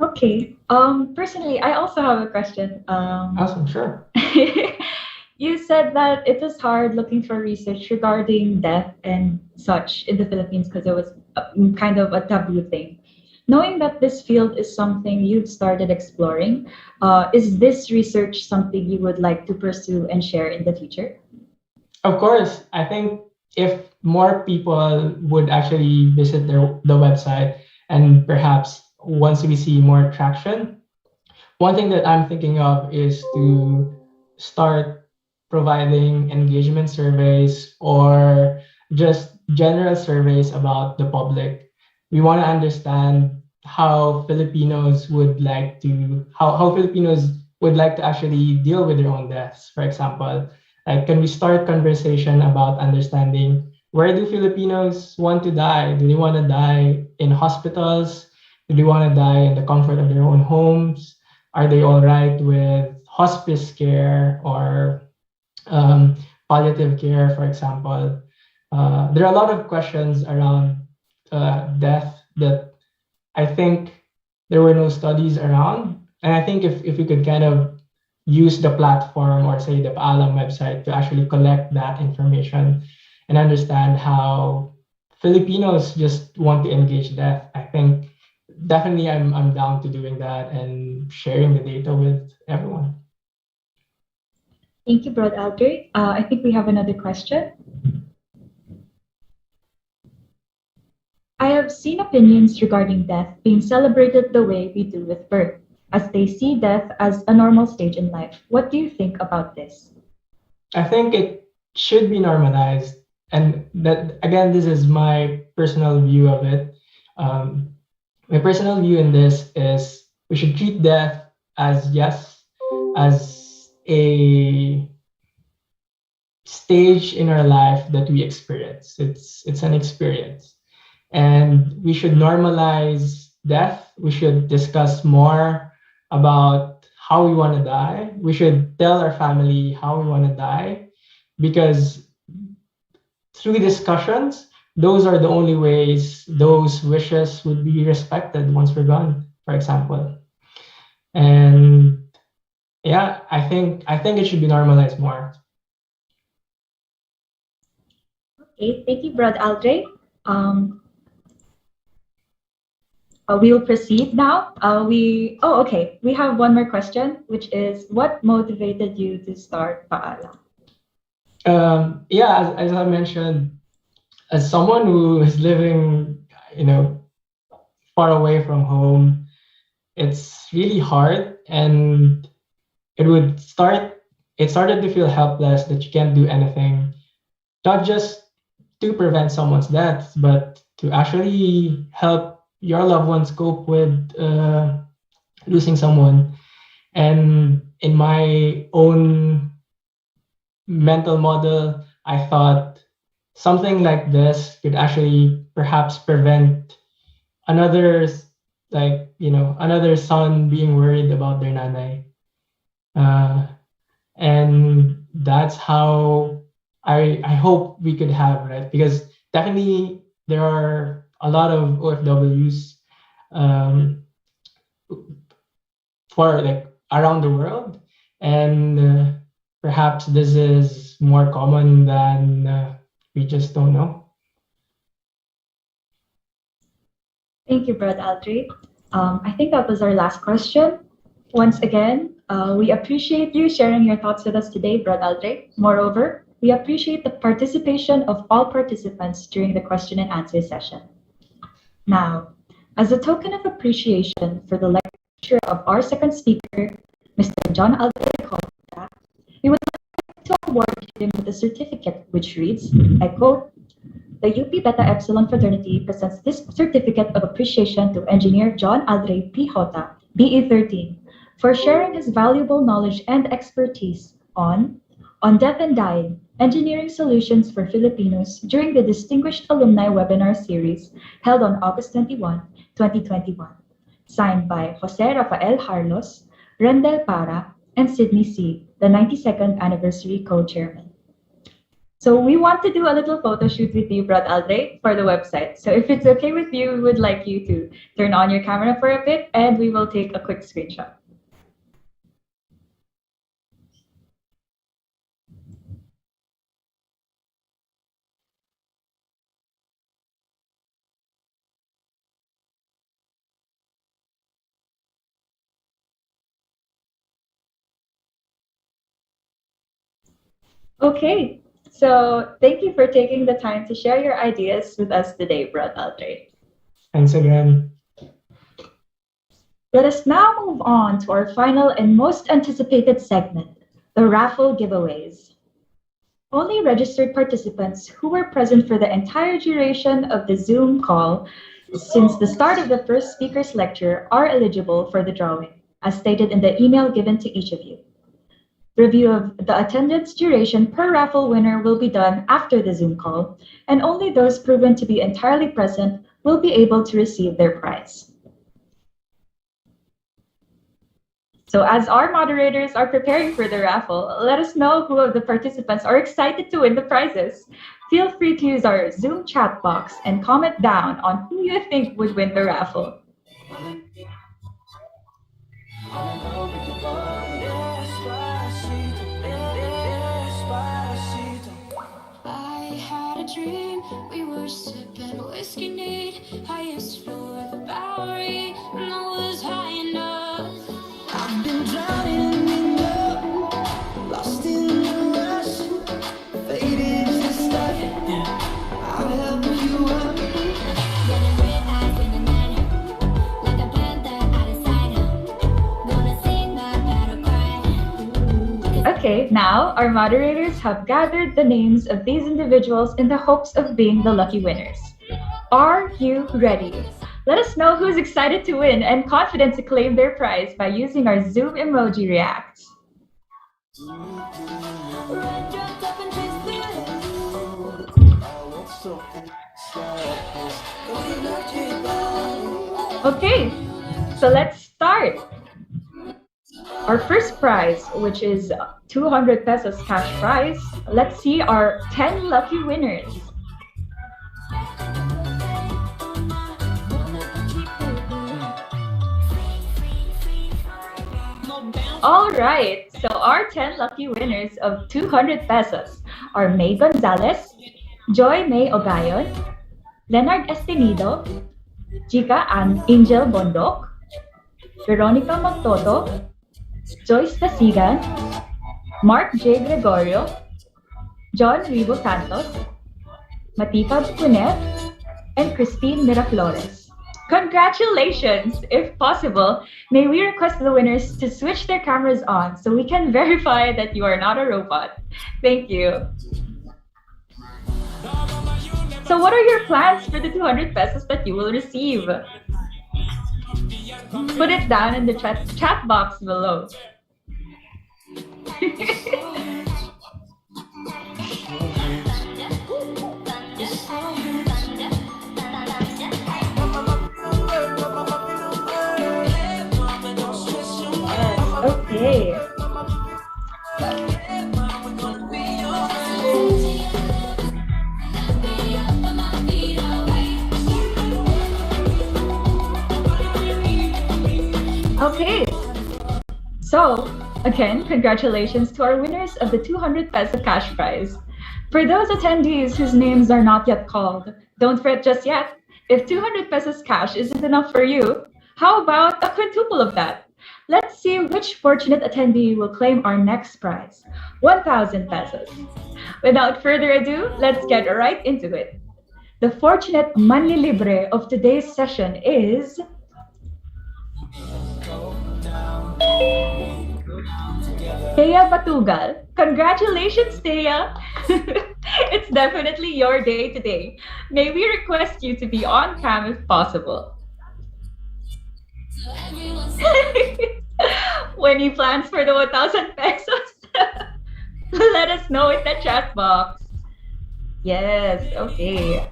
Okay. Personally, I also have a question. Awesome, sure. You said that it was hard looking for research regarding death and such in the Philippines because it was kind of a taboo thing. Knowing that this field is something you've started exploring, is this research something you would like to pursue and share in the future? Of course. I think if more people would actually visit the website, and perhaps once we see more traction, one thing that I'm thinking of is to start providing engagement surveys or just general surveys about the public. We want to understand how Filipinos would like to actually deal with their own deaths. For example, like, can we start conversation about understanding where do Filipinos want to die? Do they want to die in hospitals? Do they want to die in the comfort of their own homes? Are they all right with hospice care or palliative care, for example? There are a lot of questions around death that I think there were no studies around. And I think if we could kind of use the platform or say the Alum website to actually collect that information and understand how Filipinos just want to engage death. I think definitely I'm down to doing that and sharing the data with everyone. Thank you, Brad Aldre. I think we have another question. I have seen opinions regarding death being celebrated the way we do with birth, as they see death as a normal stage in life. What do you think about this? I think it should be normalized. And that, again, this is my personal view of it. My personal view in this is we should treat death as, yes, as a stage in our life that we experience. It's an experience. And we should normalize death. We should discuss more about how we want to die. We should tell our family how we want to die, because through discussions, those are the only ways those wishes would be respected once we're gone, for example. And yeah, I think it should be normalized more. Okay, thank you, Brad Aldre. We will proceed now. Okay. We have one more question, which is, what motivated you to start Paala? Yeah, as I mentioned, as someone who is living, far away from home, it's really hard, and it started to feel helpless that you can't do anything, not just to prevent someone's death, but to actually help your loved ones cope with losing someone. And in my own mental model, I thought something like this could actually perhaps prevent another son being worried about their nanay. And that's how I hope we could have, right? Because definitely there are a lot of OFWs for around the world, and perhaps this is more common than we just don't know. Thank you, Brad Aldre. I think that was our last question. Once again, we appreciate you sharing your thoughts with us today, Brad Aldre. Moreover, we appreciate the participation of all participants during the question and answer session. Now, as a token of appreciation for the lecture of our second speaker, Mr. John Aldre, we would like to award him with a certificate which reads, I quote, "The UP Beta Epsilon Fraternity presents this certificate of appreciation to Engineer John Aldre P. Jota, BE 13, for sharing his valuable knowledge and expertise on Death and Dying, Engineering Solutions for Filipinos during the Distinguished Alumni Webinar Series held on August 21, 2021. Signed by Jose Rafael Harlos, Rendel Para, and Sydney C., the 92nd Anniversary Co-Chairman. So we want to do a little photo shoot with you, Brad Aldre, for the website. So if it's okay with you, we would like you to turn on your camera for a bit, and we will take a quick screenshot. Okay, so thank you for taking the time to share your ideas with us today, Brad Aldre. Thanks again. Let us now move on to our final and most anticipated segment, the raffle giveaways. Only registered participants who were present for the entire duration of the Zoom call since the start of the first speaker's lecture are eligible for the drawing, as stated in the email given to each of you. Review of the attendance duration per raffle winner will be done after the Zoom call, and only those proven to be entirely present will be able to receive their prize. So as our moderators are preparing for the raffle, let us know who of the participants are excited to win the prizes. Feel free to use our Zoom chat box and comment down on who you think would win the raffle. I had a Okay, now our moderators have gathered the names of these individuals in the hopes of being the lucky winners. Are you ready? Let us know who's excited to win and confident to claim their prize by using our Zoom emoji reacts. Okay, so let's start. Our first prize, which is 200 pesos cash prize. Let's see our 10 lucky winners. All right, so our 10 lucky winners of 200 pesos are May Gonzalez, Joy May Ogayon, Leonard Estenido, Jika Angel Bondok, Veronica Magtoto, Joyce Tasigan, Mark J. Gregorio, John Ribo Santos, Matipa Punev, and Christine Miraflores. Congratulations! If possible, may we request the winners to switch their cameras on so we can verify that you are not a robot. Thank you. So what are your plans for the 200 pesos that you will receive? Put it down in the chat box below. Okay. Okay. So, again, congratulations to our winners of the 200 peso cash prize. For those attendees whose names are not yet called, don't fret just yet. If 200 pesos cash isn't enough for you, how about a quintuple of that? Let's see which fortunate attendee will claim our next prize, 1,000 pesos. Without further ado, let's get right into it. The fortunate manlilibre of today's session is Thea Batugal. Congratulations, Thea! It's definitely your day today. May we request you to be on cam if possible. When he plans for the 1,000 pesos, let us know in the chat box. Yes, okay.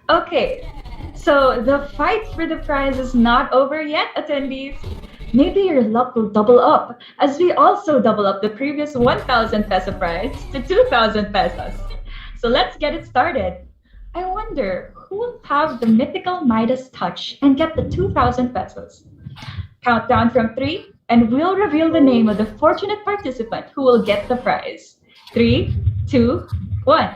Okay, so the fight for the prize is not over yet, attendees. Maybe your luck will double up, as we also double up the previous 1,000 peso prize to 2,000 pesos. So let's get it started. I wonder who will have the mythical Midas touch and get the 2,000 pesos. Count down from 3, and we'll reveal the name of the fortunate participant who will get the prize. 3, 2, 1.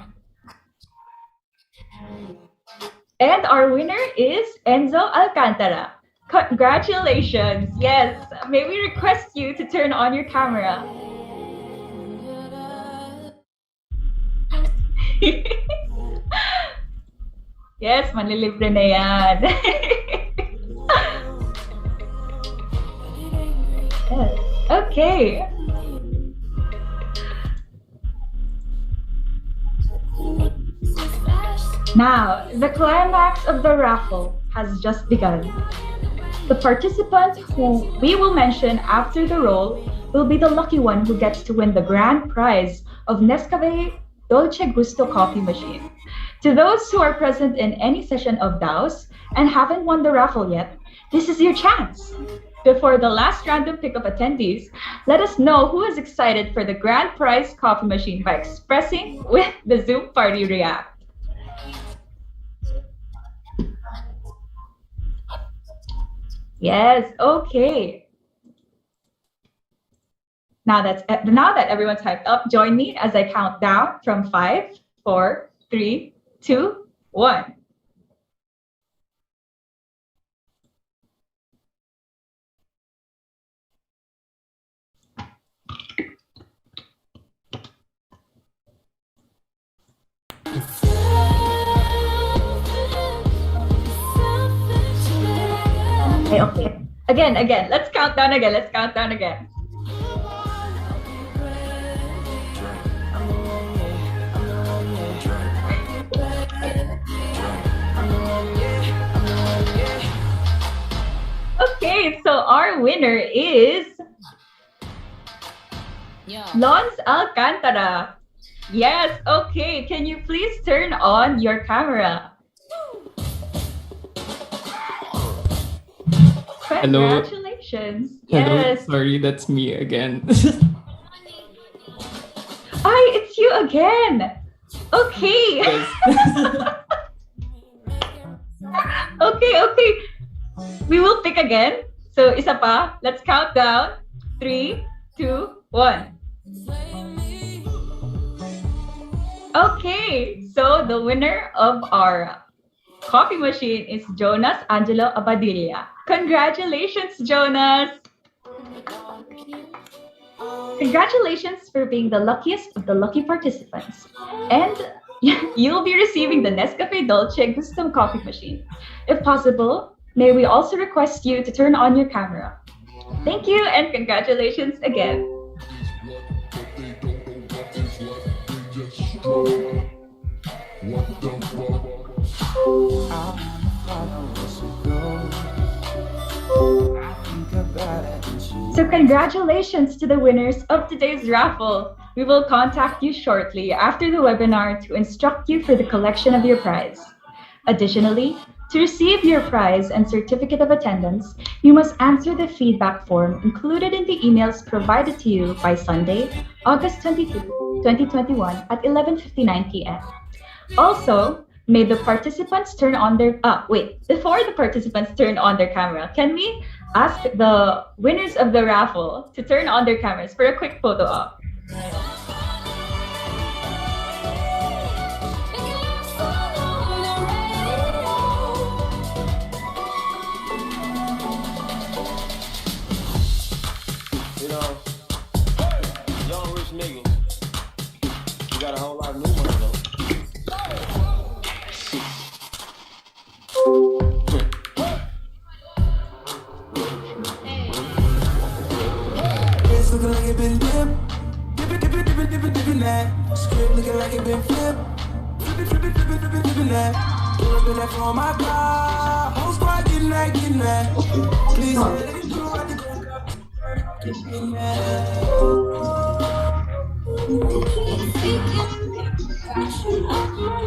And our winner is Enzo Alcantara. Congratulations! Yes, may we request you to turn on your camera? Yes, manlilibre na yan. Yes. Okay. Now, the climax of the raffle has just begun. The participant who we will mention after the roll will be the lucky one who gets to win the grand prize of Nescafe Dolce Gusto coffee machine. To those who are present in any session of DAOs and haven't won the raffle yet, this is your chance. Before the last random pick of attendees, let us know who is excited for the grand prize coffee machine by expressing with the Zoom party react. Yes, okay. Now that everyone's hyped up, join me as I count down from 5, 4, 3, 2, 1. Okay. Again. Let's count down again. Okay, so our winner is Lons Alcantara. Yes, okay. Can you please turn on your camera? Hello. Congratulations. Hello. Yes. Sorry, that's me again. Ay, it's you again. Okay. Yes. Okay. We will pick again. So, isa pa. Let's count down. 3, 2, 1. Okay. So, the winner of our coffee machine is Jonas Angelo Abadilla. Congratulations, Jonas! Congratulations for being the luckiest of the lucky participants. And you'll be receiving the Nescafe Dolce Custom Coffee Machine. If possible, may we also request you to turn on your camera. Thank you and congratulations again. So congratulations to the winners of today's raffle. We will contact you shortly after the webinar to instruct you for the collection of your prize. Additionally, to receive your prize and certificate of attendance, you must answer the feedback form included in the emails provided to you by Sunday, August 22, 2021 at 11:59 p.m. Also, may the participants turn on their... before the participants turn on their camera, can we ask the winners of the raffle to turn on their cameras for a quick photo op? You know, young rich nigga, you got a whole lot of new money though. It's looking like it been dipping that. Script looking like it been flipping that. Pull up in that for my car. Whole squad getting that. Please let it go.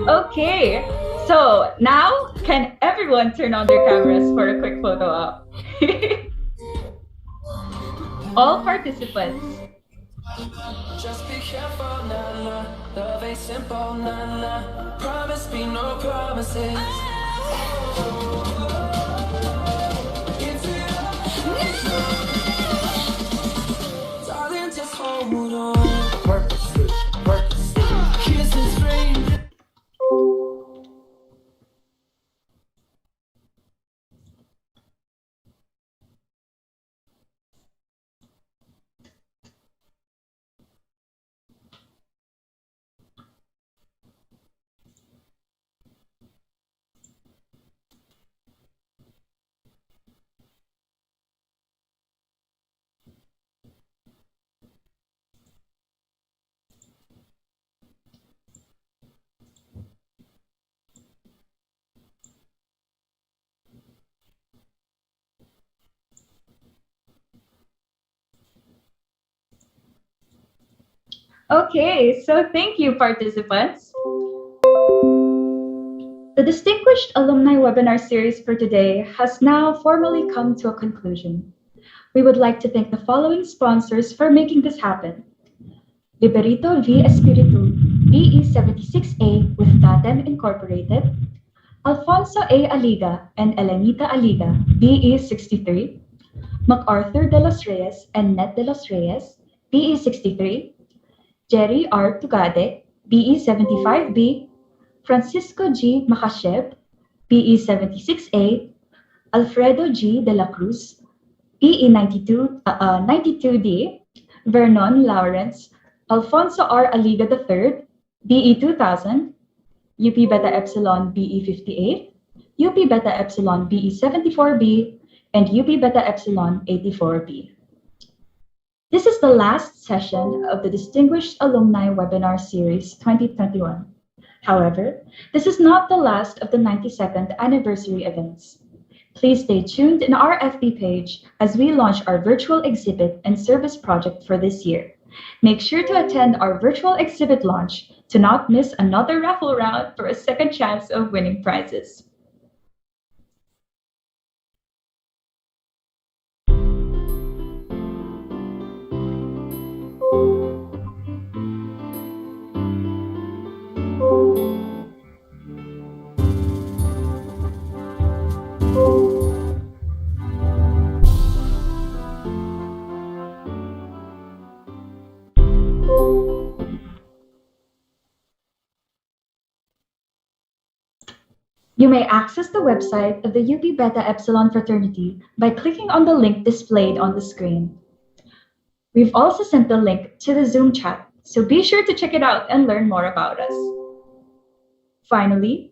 Okay, so now can everyone turn on their cameras for a quick photo op? All participants. Just be careful, nah. Love ain't simple, nah. Promise me no promises. Darling, just hold on. Purpose, kissing strangers. Okay, so thank you, participants. The Distinguished Alumni webinar series for today has now formally come to a conclusion. We would like to thank the following sponsors for making this happen. Liberito V. Espiritu, BE76A with Tatem Incorporated, Alfonso A. Aliga and Elenita Aliga, BE63, MacArthur de los Reyes and Net de los Reyes, BE63, Jerry R. Tugade, BE75B, Francisco G. Makasheb, BE76A, Alfredo G. de la Cruz, BE92D, Vernon Lawrence, Alfonso R. Aliga III, BE2000, UP Beta Epsilon BE58, UP Beta Epsilon BE74B, and UP Beta Epsilon 84B. This is the last session of the Distinguished Alumni Webinar Series 2021. However, this is not the last of the 92nd anniversary events. Please stay tuned in our FB page as we launch our virtual exhibit and service project for this year. Make sure to attend our virtual exhibit launch to not miss another raffle round for a second chance of winning prizes. You may access the website of the UP Beta Epsilon Fraternity by clicking on the link displayed on the screen. We've also sent the link to the Zoom chat, so be sure to check it out and learn more about us. Finally,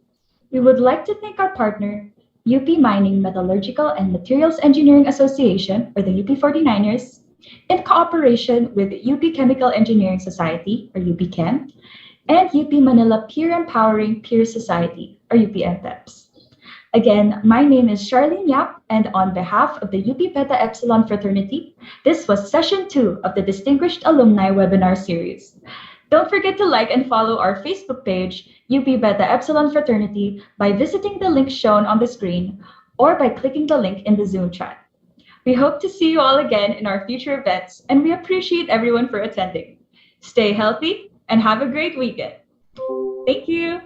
we would like to thank our partner, UP Mining Metallurgical and Materials Engineering Association, or the UP 49ers, in cooperation with UP Chemical Engineering Society, or UP Chem, and UP Manila Peer Empowering Peer Society, or UP MPEPS. Again, my name is Charlene Yap, and on behalf of the UP Beta Epsilon Fraternity, this was Session 2 of the Distinguished Alumni Webinar Series. Don't forget to like and follow our Facebook page, UP Beta Epsilon Fraternity, by visiting the link shown on the screen or by clicking the link in the Zoom chat. We hope to see you all again in our future events, and we appreciate everyone for attending. Stay healthy and have a great weekend. Thank you.